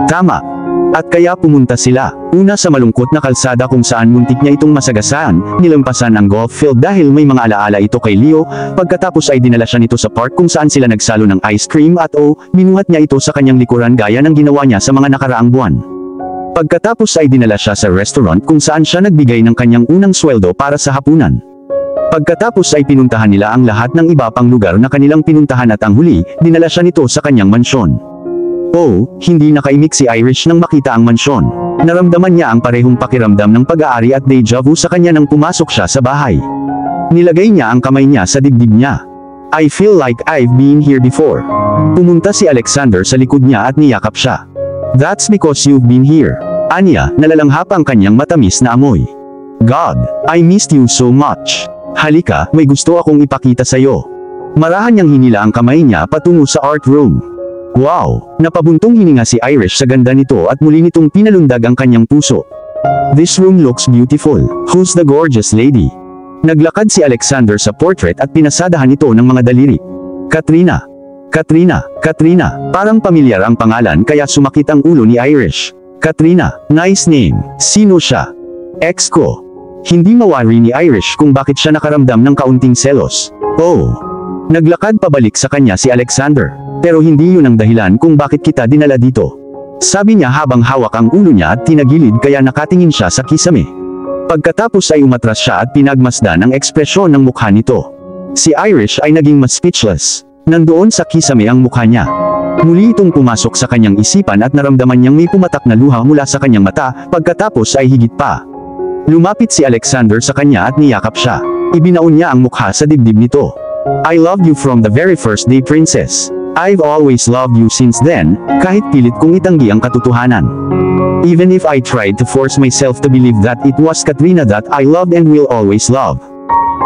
Tama. At kaya pumunta sila. Una sa malungkot na kalsada kung saan muntik niya itong masagasaan, nilampasan ang golf field dahil may mga alaala ito kay Leo, pagkatapos ay dinala siya nito sa park kung saan sila nagsalo ng ice cream at binuhat niya ito sa kanyang likuran gaya ng ginawa niya sa mga nakaraang buwan. Pagkatapos ay dinala siya sa restaurant kung saan siya nagbigay ng kanyang unang sweldo para sa hapunan. Pagkatapos ay pinuntahan nila ang lahat ng iba pang lugar na kanilang pinuntahan at ang huli, dinala siya nito sa kanyang mansyon. Hindi nakaimik si Irish nang makita ang mansyon. Naramdaman niya ang parehong pakiramdam ng pag-aari at deja vu sa kanya nang pumasok siya sa bahay. Nilagay niya ang kamay niya sa dibdib niya. I feel like I've been here before. Pumunta si Alexander sa likod niya at niyakap siya. That's because you've been here. Anya, nalalanghap ang kanyang matamis na amoy. God, I missed you so much. Halika, may gusto akong ipakita sa'yo. Marahan niyang hinila ang kamay niya patungo sa art room. Wow! Napabuntong hininga si Irish sa ganda nito at muli nitong pinalundag ang kanyang puso. This room looks beautiful. Who's the gorgeous lady? Naglakad si Alexander sa portrait at pinasadahan ito ng mga daliri. Katrina. Katrina. Katrina. Parang pamilyar ang pangalan kaya sumakit ang ulo ni Irish. Katrina. Nice name. Sino siya? Ex ko. Hindi mawari ni Irish kung bakit siya nakaramdam ng kaunting selos. Naglakad pabalik sa kanya si Alexander. Pero hindi yun ang dahilan kung bakit kita dinala dito. Sabi niya habang hawak ang ulo niya at tinagilid kaya nakatingin siya sa kisame. Pagkatapos ay umatras siya at pinagmasdan ang ekspresyon ng mukha nito. Si Irish ay naging mas speechless. Nandoon sa kisame ang mukha niya. Muli itong pumasok sa kanyang isipan at naramdaman niyang may pumatak na luha mula sa kanyang mata, pagkatapos ay higit pa. Lumapit si Alexander sa kanya at niyakap siya. Ibinaon niya ang mukha sa dibdib nito. I loved you from the very first day, princess. I've always loved you since then, kahit pilit kong itanggi ang katotohanan. Even if I tried to force myself to believe that it was Katrina that I loved and will always love.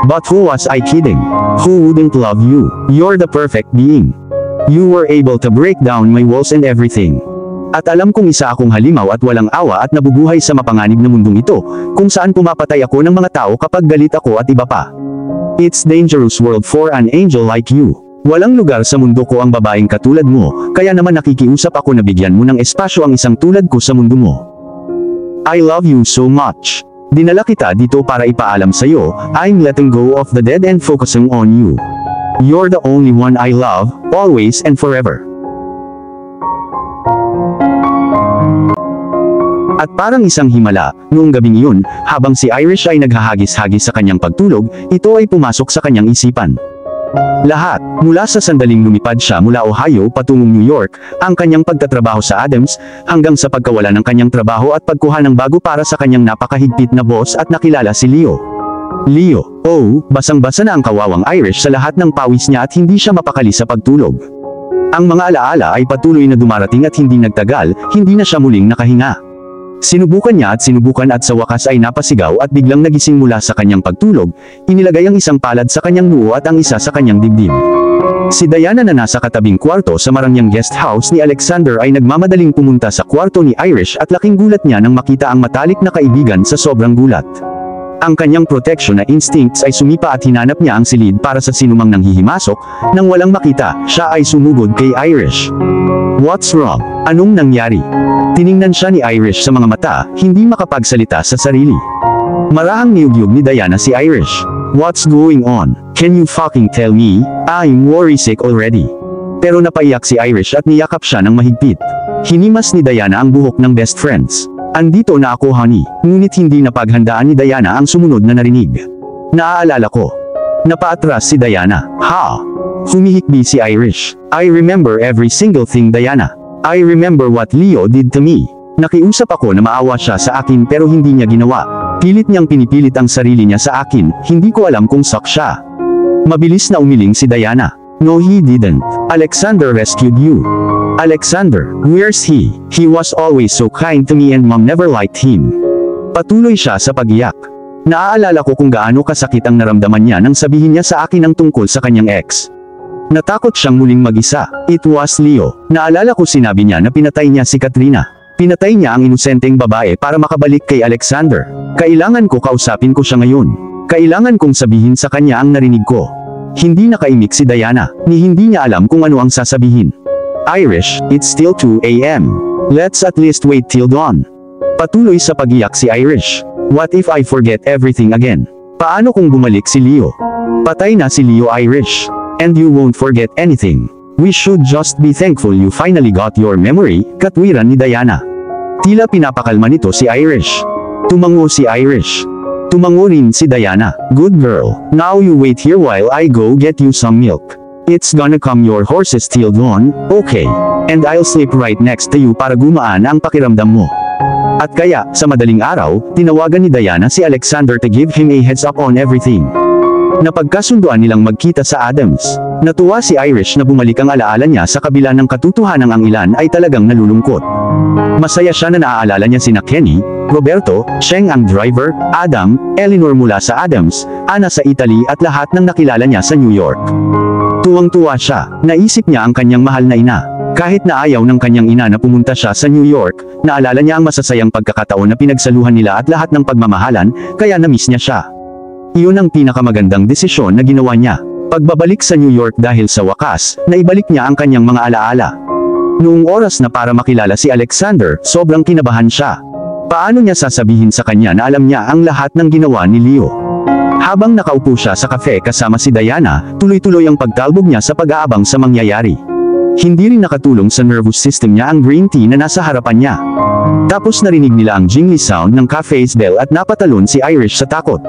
But who was I kidding? Who wouldn't love you? You're the perfect being. You were able to break down my walls and everything. At alam kong isa akong halimaw at walang awa at nabubuhay sa mapanganib na mundong ito, kung saan pumapatay ako ng mga tao kapag galit ako at iba pa. It's dangerous world for an angel like you. Walang lugar sa mundo ko ang babaeng katulad mo, kaya naman nakikiusap ako na bigyan mo ng espasyo ang isang tulad ko sa mundo mo. I love you so much. Dinala kita dito para ipaalam sa'yo, I'm letting go of the dead and focusing on you. You're the only one I love, always and forever. At parang isang himala, noong gabing iyon, habang si Irish ay naghahagis-hagis sa kanyang pagtulog, ito ay pumasok sa kanyang isipan. Lahat, mula sa sandaling lumipad siya mula Ohio patungong New York, ang kanyang pagtatrabaho sa Adams, hanggang sa pagkawala ng kanyang trabaho at pagkuha ng bago para sa kanyang napakahigpit na boss at nakilala si Leo. Leo, oh, basang-basa na ang kawawang Irish sa lahat ng pawis niya at hindi siya mapakali sa pagtulog. Ang mga alaala ay patuloy na dumarating at hindi nagtagal, hindi na siya muling nakahinga. Sinubukan niya at sa wakas ay napasigaw at biglang nagising mula sa kanyang pagtulog, inilagay ang isang palad sa kanyang noo at ang isa sa kanyang dibdib. Si Diana na nasa katabing kwarto sa marangyang guest house ni Alexander ay nagmamadaling pumunta sa kwarto ni Irish at laking gulat niya nang makita ang matalik na kaibigan sa sobrang gulat. Ang kanyang protection na instincts ay sumipa at hinanap niya ang silid para sa sinumang nanghihimasok, nang walang makita, siya ay sumugod kay Irish. What's wrong? Anong nangyari? Tiningnan siya ni Irish sa mga mata, hindi makapagsalita sa sarili. Marahang niyugyug ni Diana si Irish. What's going on? Can you fucking tell me? I'm worry sick already. Pero napaiyak si Irish at niyakap siya ng mahigpit. Hinimas ni Diana ang buhok ng best friends. Andito na ako, honey. Ngunit hindi napaghandaan ni Diana ang sumunod na narinig. Naaalala ko. Napaatras si Diana. Ha? Humihikbi si Irish. I remember every single thing, Diana. I remember what Leo did to me. Nakiusap ako na maawa siya sa akin pero hindi niya ginawa. Pilit niyang pinipilit ang sarili niya sa akin, hindi ko alam kung sak siya. Mabilis na umiling si Diana. No, he didn't. Alexander rescued you. Alexander, where's he? He was always so kind to me and mom never liked him. Patuloy siya sa pag-iyak. Naaalala ko kung gaano kasakit ang naramdaman niya nang sabihin niya sa akin ang tungkol sa kanyang ex. Natakot siyang muling mag-isa. It was Leo. Naalala ko sinabi niya na pinatay niya si Katrina. Pinatay niya ang inosenteng babae para makabalik kay Alexander. Kailangan ko kausapin ko siya ngayon. Kailangan kong sabihin sa kanya ang narinig ko. Hindi nakaimik si Diana, ni hindi niya alam kung ano ang sasabihin. Irish, it's still 2 a.m. Let's at least wait till dawn. Patuloy sa pag-iyak si Irish. What if I forget everything again? Paano kung bumalik si Leo? Patay na si Leo, Irish. And you won't forget anything. We should just be thankful you finally got your memory, katwiran ni Diana. Tila pinapakalma nito si Irish. Tumango si Irish. Tumango rin si Diana. Good girl. Now you wait here while I go get you some milk. It's gonna calm your horses till dawn, okay? And I'll sleep right next to you para gumaan ang pakiramdam mo. At kaya, sa madaling araw, tinawagan ni Diana si Alexander to give him a heads up on everything. Napagkasunduan nilang magkita sa Adams. Natuwa si Irish na bumalik ang alaala niya sa kabila ng katotohanang ang ilan ay talagang nalulungkot. Masaya siya na naaalala niya sina Kenny, Roberto, Cheng ang driver, Adam, Eleanor mula sa Adams, Anna sa Italy at lahat ng nakilala niya sa New York. Tuwang-tuwa siya, naisip niya ang kanyang mahal na ina. Kahit na ayaw ng kanyang ina na pumunta siya sa New York, naalala niya ang masasayang pagkakataon na pinagsaluhan nila at lahat ng pagmamahalan, kaya na-miss niya siya. Iyon ang pinakamagandang desisyon na ginawa niya. Pagbabalik sa New York dahil sa wakas, naibalik niya ang kanyang mga alaala. Noong oras na para makilala si Alexander, sobrang kinabahan siya. Paano niya sasabihin sa kanya na alam niya ang lahat ng ginawa ni Leo? Habang nakaupo siya sa cafe kasama si Diana, tuloy-tuloy ang pagtalbog niya sa pag-aabang sa mangyayari. Hindi rin nakatulong sa nervous system niya ang green tea na nasa harapan niya. Tapos narinig nila ang jingly sound ng cafe's bell at napatalon si Irish sa takot.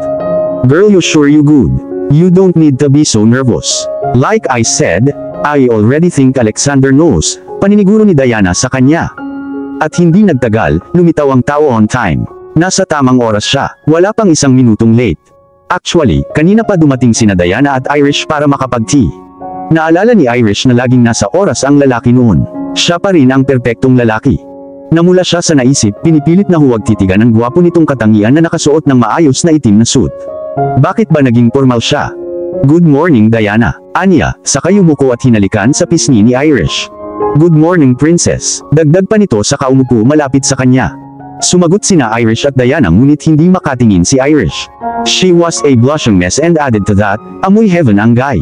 Girl, you sure you good? You don't need to be so nervous. Like I said, I already think Alexander knows, paniniguro ni Diana sa kanya. At hindi nagtagal, lumitaw ang tao on time. Nasa tamang oras siya, wala pang 1 minutong late. Actually, kanina pa dumating sina Diana at Irish para makapag-tea. Naalala ni Irish na laging nasa oras ang lalaki noon. Siya pa rin ang perpektong lalaki. Namula siya sa naisip, pinipilit na huwag titigan ang gwapo nitong katangian na nakasuot ng maayos na itim na suit. Bakit ba naging formal siya? Good morning Diana. Anya, saka yumuko at hinalikan sa pisngi ni Irish. Good morning princess. Dagdag pa nito sa kaumupo malapit sa kanya. Sumagot sina Irish at Diana ngunit hindi makatingin si Irish. She was a blushing mess and added to that, amoy heaven ang guy.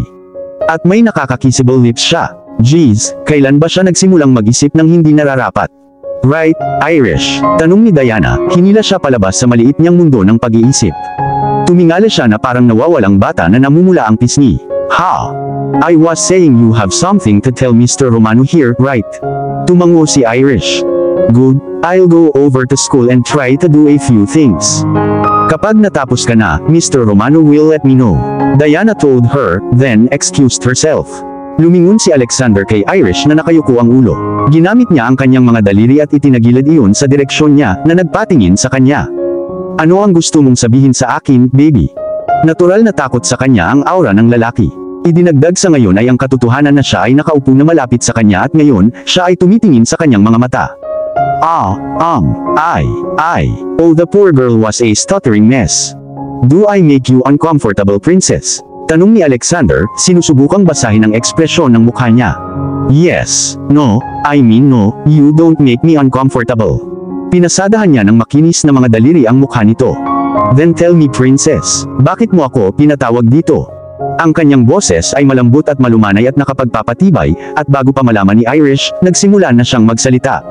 At may nakakakissable lips siya. Geez, kailan ba siya nagsimulang mag-isip ng hindi nararapat? Right, Irish? Tanong ni Diana, hinila siya palabas sa maliit niyang mundo ng pag-iisip. Tumingala siya na parang nawawalang bata na namumula ang pisngi. Ha? I was saying you have something to tell Mr. Romano here, right? Tumango si Irish. Good, I'll go over to school and try to do a few things. Kapag natapos ka na, Mr. Romano will let me know. Diana told her, then excused herself. Lumingon si Alexander kay Irish na nakayuko ang ulo. Ginamit niya ang kanyang mga daliri at itinagilid iyon sa direksyon niya na nagpatingin sa kanya. Ano ang gusto mong sabihin sa akin, baby? Natural na takot sa kanya ang aura ng lalaki. Idinagdag sa ngayon ay ang katotohanan na siya ay nakaupo na malapit sa kanya at ngayon, siya ay tumitingin sa kanyang mga mata. Oh, the poor girl was a stuttering mess. Do I make you uncomfortable, princess? Tanong ni Alexander, sinusubukang basahin ang ekspresyon ng mukha niya. Yes, no, I mean no, you don't make me uncomfortable. Pinasadahan niya ng makinis na mga daliri ang mukha nito. Then tell me princess, bakit mo ako pinatawag dito? Ang kanyang boses ay malambot at malumanay at nakapagpapatibay, at bago pa malaman ni Irish, nagsimula na siyang magsalita.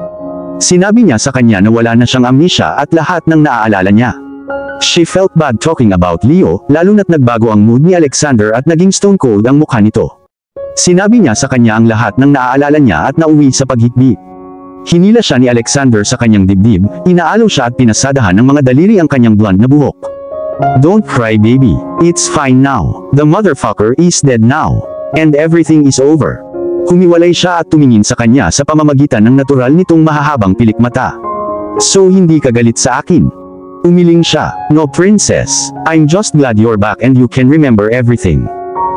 Sinabi niya sa kanya na wala na siyang amnesia at lahat ng naaalala niya. She felt bad talking about Leo, lalo na't nagbago ang mood ni Alexander at naging stone cold ang mukha nito. Sinabi niya sa kanya ang lahat ng naaalala niya at nauwi sa paghikbi. Hinila siya ni Alexander sa kanyang dibdib, inaalo siya at pinasadahan ng mga daliri ang kanyang blonde na buhok. Don't cry baby, it's fine now, the motherfucker is dead now, and everything is over. Humiwalay siya at tumingin sa kanya sa pamamagitan ng natural nitong mahahabang pilikmata. So hindi ka galit sa akin? Umiling siya. No princess, I'm just glad you're back and you can remember everything.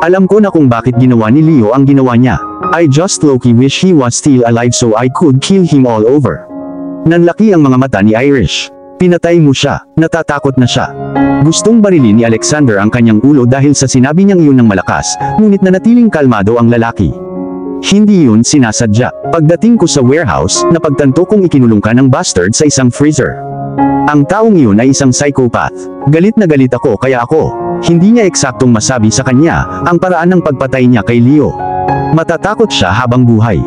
Alam ko na kung bakit ginawa ni Leo ang ginawa niya. I just low-key wish he was still alive so I could kill him all over. Nanlaki ang mga mata ni Irish. Pinatay mo siya. Natatakot na siya. Gustong barilin ni Alexander ang kanyang ulo dahil sa sinabi niyang iyon ng malakas, ngunit nanatiling kalmado ang lalaki. Hindi yun sinasadya. Pagdating ko sa warehouse, napagtanto kong ikinulong ka ng bastard sa isang freezer. Ang taong iyon ay isang psychopath. Galit na galit ako kaya hindi niya eksaktong masabi sa kanya ang paraan ng pagpatay niya kay Leo. Matatakot siya habang buhay.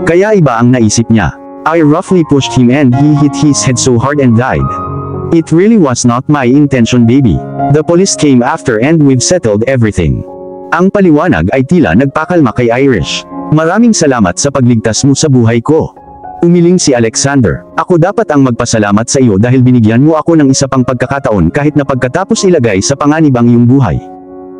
Kaya iba ang naisip niya. I roughly pushed him and he hit his head so hard and died. It really was not my intention baby. The police came after and we've settled everything. Ang paliwanag ay tila nagpakalma kay Irish. Maraming salamat sa pagligtas mo sa buhay ko. Umiling si Alexander. Ako dapat ang magpasalamat sa iyo dahil binigyan mo ako ng isa pang pagkakataon kahit na pagkatapos ilagay sa panganib ang iyong buhay.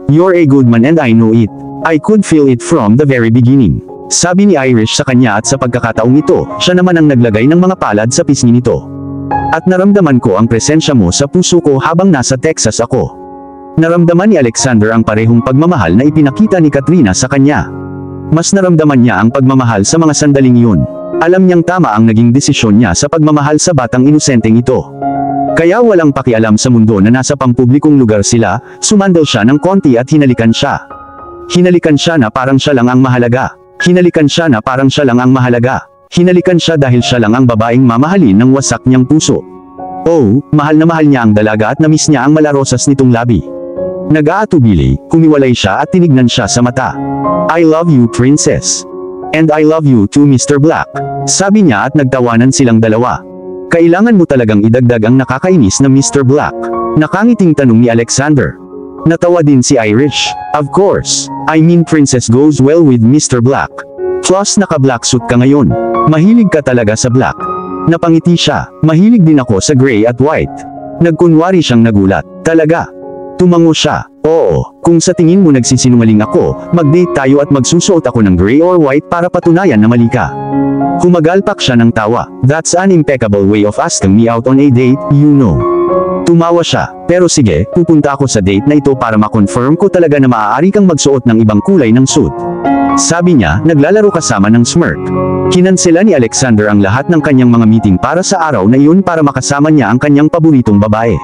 You're a good man and I know it. I could feel it from the very beginning. Sabi ni Irish sa kanya at sa pagkakataong ito, siya naman ang naglagay ng mga palad sa pisngi nito. At naramdaman ko ang presensya mo sa puso ko habang nasa Texas ako. Naramdaman ni Alexander ang parehong pagmamahal na ipinakita ni Katrina sa kanya. Mas naramdaman niya ang pagmamahal sa mga sandaling iyon. Alam niyang tama ang naging desisyon niya sa pagmamahal sa batang inosenteng ito. Kaya walang pakialam sa mundo na nasa pampublikong lugar sila, sumandal siya ng konti at hinalikan siya. Hinalikan siya na parang siya lang ang mahalaga. Hinalikan siya na parang siya lang ang mahalaga. Hinalikan siya dahil siya lang ang babaeng mamahalin ng wasak niyang puso. Oh, mahal na mahal niya ang dalaga at namiss niya ang malarosas nitong labi. Nag-aatubili, kumiwalay siya at tinignan siya sa mata. I love you princess. And I love you too Mr. Black. Sabi niya at nagtawanan silang dalawa. Kailangan mo talagang idagdag ang nakakainis na Mr. Black. Nakangiting tanong ni Alexander. Natawa din si Irish. Of course, I mean princess goes well with Mr. Black. Plus naka-black suit ka ngayon. Mahilig ka talaga sa black. Napangiti siya. Mahilig din ako sa gray at white. Nagkunwari siyang nagulat. Talaga? Tumango siya. Oo, kung sa tingin mo nagsisinungaling ako, mag-date tayo at magsusuot ako ng gray or white para patunayan na mali ka. Humagalpak siya ng tawa. That's an impeccable way of asking me out on a date, you know. Tumawa siya, pero sige, pupunta ako sa date na ito para ma-confirm ko talaga na maaari kang magsuot ng ibang kulay ng suit. Sabi niya, naglalaro kasama ng smirk. Kinansela ni Alexander ang lahat ng kanyang mga meeting para sa araw na iyon para makasama niya ang kanyang paboritong babae.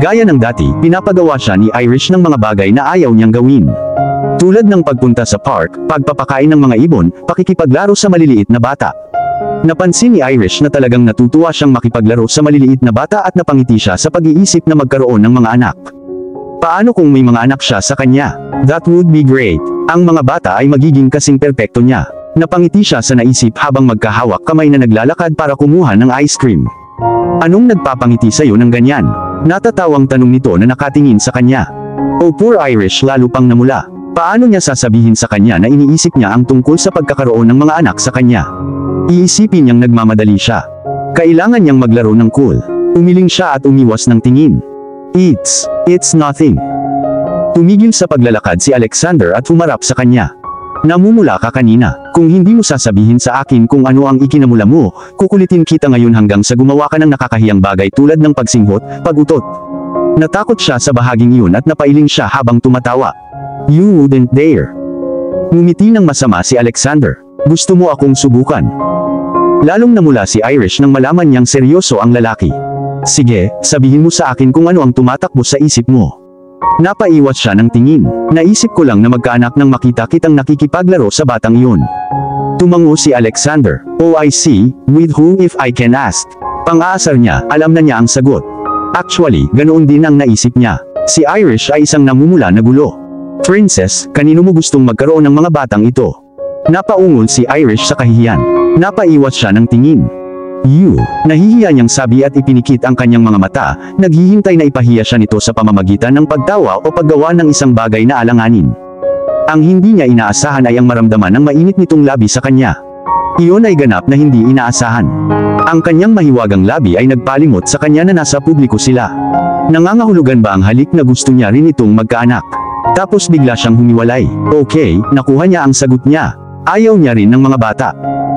Gaya ng dati, pinapagawa siya ni Irish ng mga bagay na ayaw niyang gawin. Tulad ng pagpunta sa park, pagpapakain ng mga ibon, pakikipaglaro sa maliliit na bata. Napansin ni Irish na talagang natutuwa siyang makipaglaro sa maliliit na bata at napangiti siya sa pag-iisip na magkaroon ng mga anak. Paano kung may mga anak siya sa kanya? That would be great. Ang mga bata ay magiging kasing perpekto niya. Napangiti siya sa naisip habang magkahawak kamay na naglalakad para kumuha ng ice cream. Anong nagpapangiti sa'yo ng ganyan? Natatawang tanong nito na nakatingin sa kanya. Oh, poor Irish, lalo pang namula. Paano niya sasabihin sa kanya na iniisip niya ang tungkol sa pagkakaroon ng mga anak sa kanya? Iisipin niyang nagmamadali siya. Kailangan niyang maglaro ng cool. Umiling siya at umiwas ng tingin. It's nothing. Tumigil sa paglalakad si Alexander at humarap sa kanya. Namumula ka kanina. Kung hindi mo sasabihin sa akin kung ano ang ikinamula mo, kukulitin kita ngayon hanggang sa gumawa ka ng nakakahiyang bagay tulad ng pagsinghot, pag-utot. Natakot siya sa bahaging iyon at napailing siya habang tumatawa. You wouldn't dare. Ngumiti ng masama si Alexander. Gusto mo akong subukan? Lalong namula si Irish nang malaman niyang seryoso ang lalaki. Sige, sabihin mo sa akin kung ano ang tumatakbo sa isip mo. Napaiwas siya ng tingin. Naisip ko lang na magkaanak nang makita kitang nakikipaglaro sa batang iyon. Tumango si Alexander. Oh, I see, with whom if I can ask? Pang-aasar niya, alam na niya ang sagot. Actually, ganoon din ang naisip niya. Si Irish ay isang namumula na gulo. Princess, kanino mo gustong magkaroon ng mga batang ito? Napaungol si Irish sa kahihiyan. Napaiwas siya ng tingin. You, nahihiya niyang sabi at ipinikit ang kanyang mga mata, naghihintay na ipahiya siya nito sa pamamagitan ng pagtawa o paggawa ng isang bagay na alanganin. Ang hindi niya inaasahan ay ang maramdaman ng mainit nitong labi sa kanya. Iyon ay ganap na hindi inaasahan. Ang kanyang mahiwagang labi ay nagpalimot sa kanya na nasa publiko sila. Nangangahulugan ba ang halik na gusto niya rin itong magkaanak? Tapos bigla siyang humiwalay. Okay, nakuha niya ang sagot niya. Ayaw niya rin ng mga bata.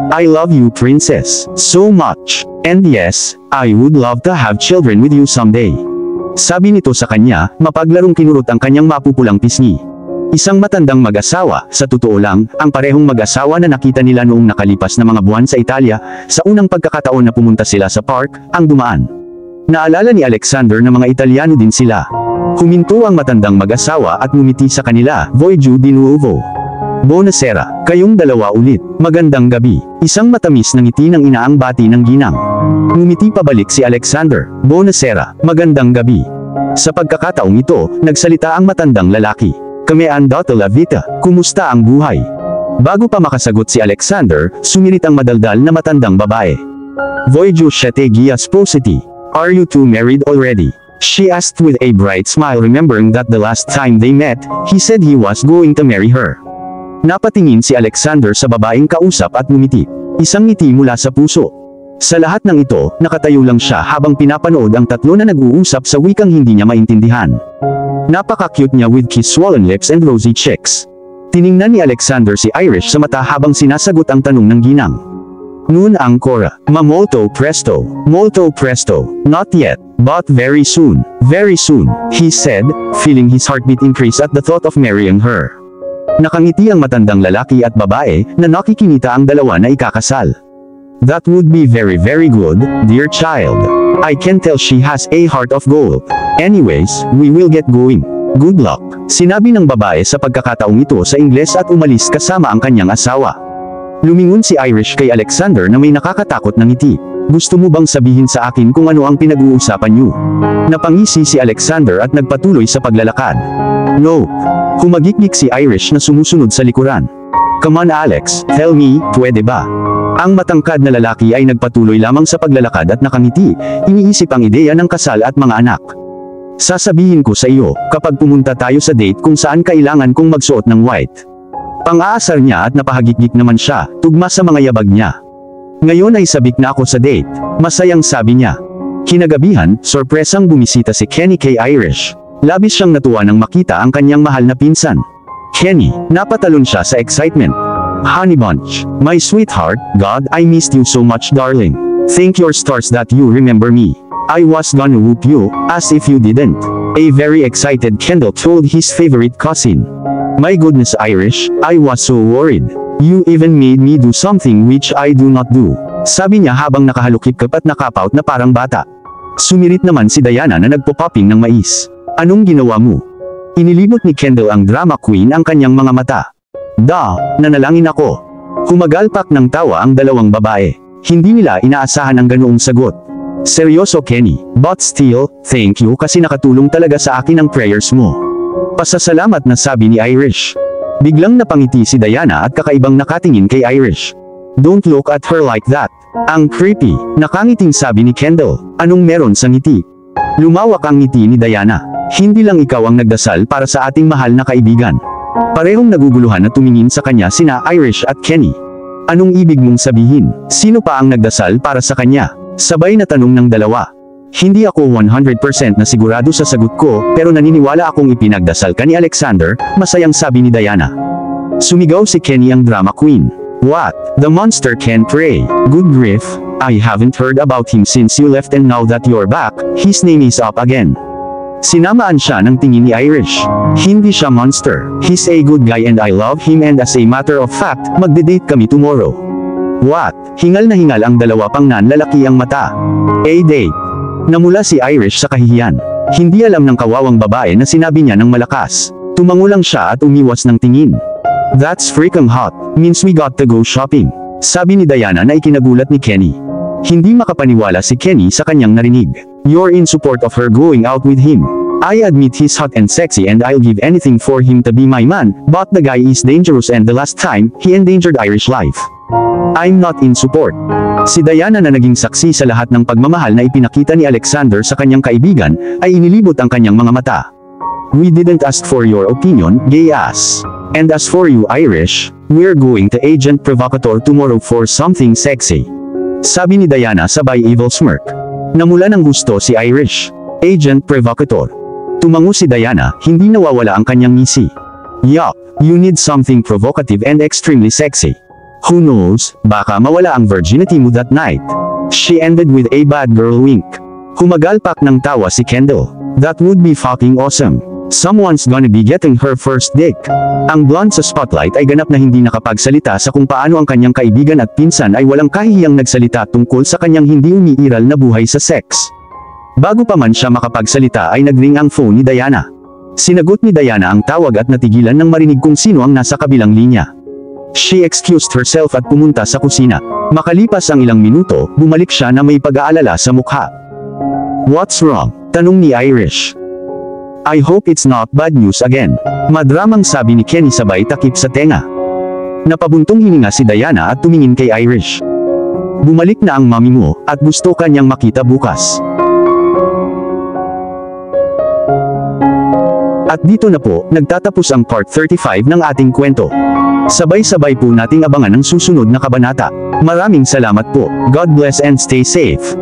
I love you, princess, so much. And yes, I would love to have children with you someday. Sabi nito sa kanya, mapaglarong kinurot ang kanyang mapupulang pisngi. Isang matandang mag-asawa, sa totoo lang, ang parehong mag-asawa na nakita nila noong nakalipas na mga buwan sa Italia, sa unang pagkakataon na pumunta sila sa park, ang dumaan. Naalala ni Alexander na mga Italyano din sila. Huminto ang matandang mag-asawa at ngumiti sa kanila, Voglio di nuovo. Buonasera, kayong dalawa ulit. Magandang gabi. Isang matamis na ngiti ng inaang bati ng ginang. Ngumiti pabalik si Alexander. Buonasera, magandang gabi. Sa pagkakataong ito, nagsalita ang matandang lalaki. Come andata la vita, kumusta ang buhay? Bago pa makasagot si Alexander, sumirit ang madaldal na matandang babae. Voglio siete gia spositi. Are you two married already? She asked with a bright smile, remembering that the last time they met, he said he was going to marry her. Napatingin si Alexander sa babaeng kausap at ngumiti. Isang ngiti mula sa puso. Sa lahat ng ito, nakatayo lang siya habang pinapanood ang tatlo na nag-uusap sa wikang hindi niya maintindihan. Napaka-cute niya with kiss-swollen lips and rosy cheeks. Tiningnan ni Alexander si Irish sa mata habang sinasagot ang tanong ng ginang. Noon ancora, ma molto presto, not yet, but very soon, he said, feeling his heartbeat increase at the thought of marrying her. Nakangiti ang matandang lalaki at babae, na nakikinita ang dalawa na ikakasal. That would be very good, dear child. I can tell she has a heart of gold. Anyways, we will get going. Good luck. Sinabi ng babae sa pagkakataong ito sa Ingles at umalis kasama ang kanyang asawa. Lumingon si Irish kay Alexander na may nakakatakot na ngiti. Gusto mo bang sabihin sa akin kung ano ang pinag-uusapan niyo? Napangisi si Alexander at nagpatuloy sa paglalakad. No. Humagikik si Irish na sumusunod sa likuran. Come on Alex, tell me, pwede ba? Ang matangkad na lalaki ay nagpatuloy lamang sa paglalakad at nakangiti, iniisip ang ideya ng kasal at mga anak. Sasabihin ko sa iyo, kapag pumunta tayo sa date kung saan kailangan kong magsuot ng white. Pang-aasar niya at napahagikik naman siya, tugma sa mga yabag niya. Ngayon ay sabik na ako sa date, masayang sabi niya. Kinagabihan, sorpresang bumisita si Kenny kay Irish. Labis siyang natuwa nang makita ang kanyang mahal na pinsan. Kenny, napatalon siya sa excitement. Honey Bunch, my sweetheart, God, I missed you so much darling. Thank your stars that you remember me. I was gonna whoop you, as if you didn't. A very excited Kendall told his favorite cousin. My goodness Irish, I was so worried. You even made me do something which I do not do. Sabi niya habang nakahalukip at nakapout na parang bata. Sumirit naman si Diana na nagpo-popping ng mais. Anong ginawa mo? Inilibot ni Kendall ang drama queen ang kanyang mga mata. Nanalangin ako. Humagalpak ng tawa ang dalawang babae. Hindi nila inaasahan ang ganoong sagot. Seryoso Kenny, but still, thank you kasi nakatulong talaga sa akin ang prayers mo. Pasasalamat na sabi ni Irish. Biglang napangiti si Diana at kakaibang nakatingin kay Irish. Don't look at her like that. Ang creepy, nakangiting sabi ni Kendall. Anong meron sa ngiti? Lumawak ang ngiti ni Diana. Hindi lang ikaw ang nagdasal para sa ating mahal na kaibigan. Parehong naguguluhan na tumingin sa kanya sina Irish at Kenny. Anong ibig mong sabihin? Sino pa ang nagdasal para sa kanya? Sabay na tanong ng dalawa. Hindi ako 100% na sigurado sa sagot ko, pero naniniwala akong ipinagdasal ka ni Alexander, masayang sabi ni Diana. Sumigaw si Kenny ang drama queen. What? The monster can pray. Good grief, I haven't heard about him since you left and now that you're back, his name is up again. Sinamaan siya ng tingin ni Irish. Hindi siya monster. He's a good guy and I love him and as a matter of fact, magde-date kami tomorrow. What? Hingal na hingal ang dalawa pang nanlalaki ang mata. A date. Namula si Irish sa kahihiyan. Hindi alam ng kawawang babae na sinabi niya ng malakas. Tumango lang siya at umiwas ng tingin. That's freaking hot, means we got to go shopping. Sabi ni Diana na ikinagulat ni Kenny. Hindi makapaniwala si Kenny sa kanyang narinig. You're in support of her going out with him. I admit he's hot and sexy and I'll give anything for him to be my man, but the guy is dangerous and the last time, he endangered Irish life. I'm not in support. Si Diana na naging saksi sa lahat ng pagmamahal na ipinakita ni Alexander sa kanyang kaibigan, ay inilibot ang kanyang mga mata. We didn't ask for your opinion, gay ass. And as for you Irish, we're going to Agent Provocateur tomorrow for something sexy. Sabi ni Diana sabay evil smirk. Namula ng gusto si Irish. Agent Provocateur. Tumango si Diana, hindi nawawala ang kanyang ngisi. Yup, you need something provocative and extremely sexy. Who knows, baka mawala ang virginity mo that night. She ended with a bad girl wink. Humagalpak ng tawa si Kendall. That would be fucking awesome. Someone's gonna be getting her first dick. Ang blonde sa spotlight ay ganap na hindi nakapagsalita sa kung paano ang kanyang kaibigan at pinsan ay walang kahihiyang nagsalita tungkol sa kanyang hindi umiiral na buhay sa sex. Bago pa man siya makapagsalita ay nagring ang phone ni Diana. Sinagot ni Diana ang tawag at natigilan nang marinig kung sino ang nasa kabilang linya. She excused herself at pumunta sa kusina. Makalipas ang ilang minuto, bumalik siya na may pag-aalala sa mukha. What's wrong? Tanong ni Irish. I hope it's not bad news again. Madramang sabi ni Kenny sabay takip sa tenga. Napabuntong hininga si Diana at tumingin kay Irish. Bumalik na ang mami mo, at gusto kanyang makita bukas. At dito na po, nagtatapos ang part 35 ng ating kwento. Sabay-sabay po nating abangan ang susunod na kabanata. Maraming salamat po. God bless and stay safe.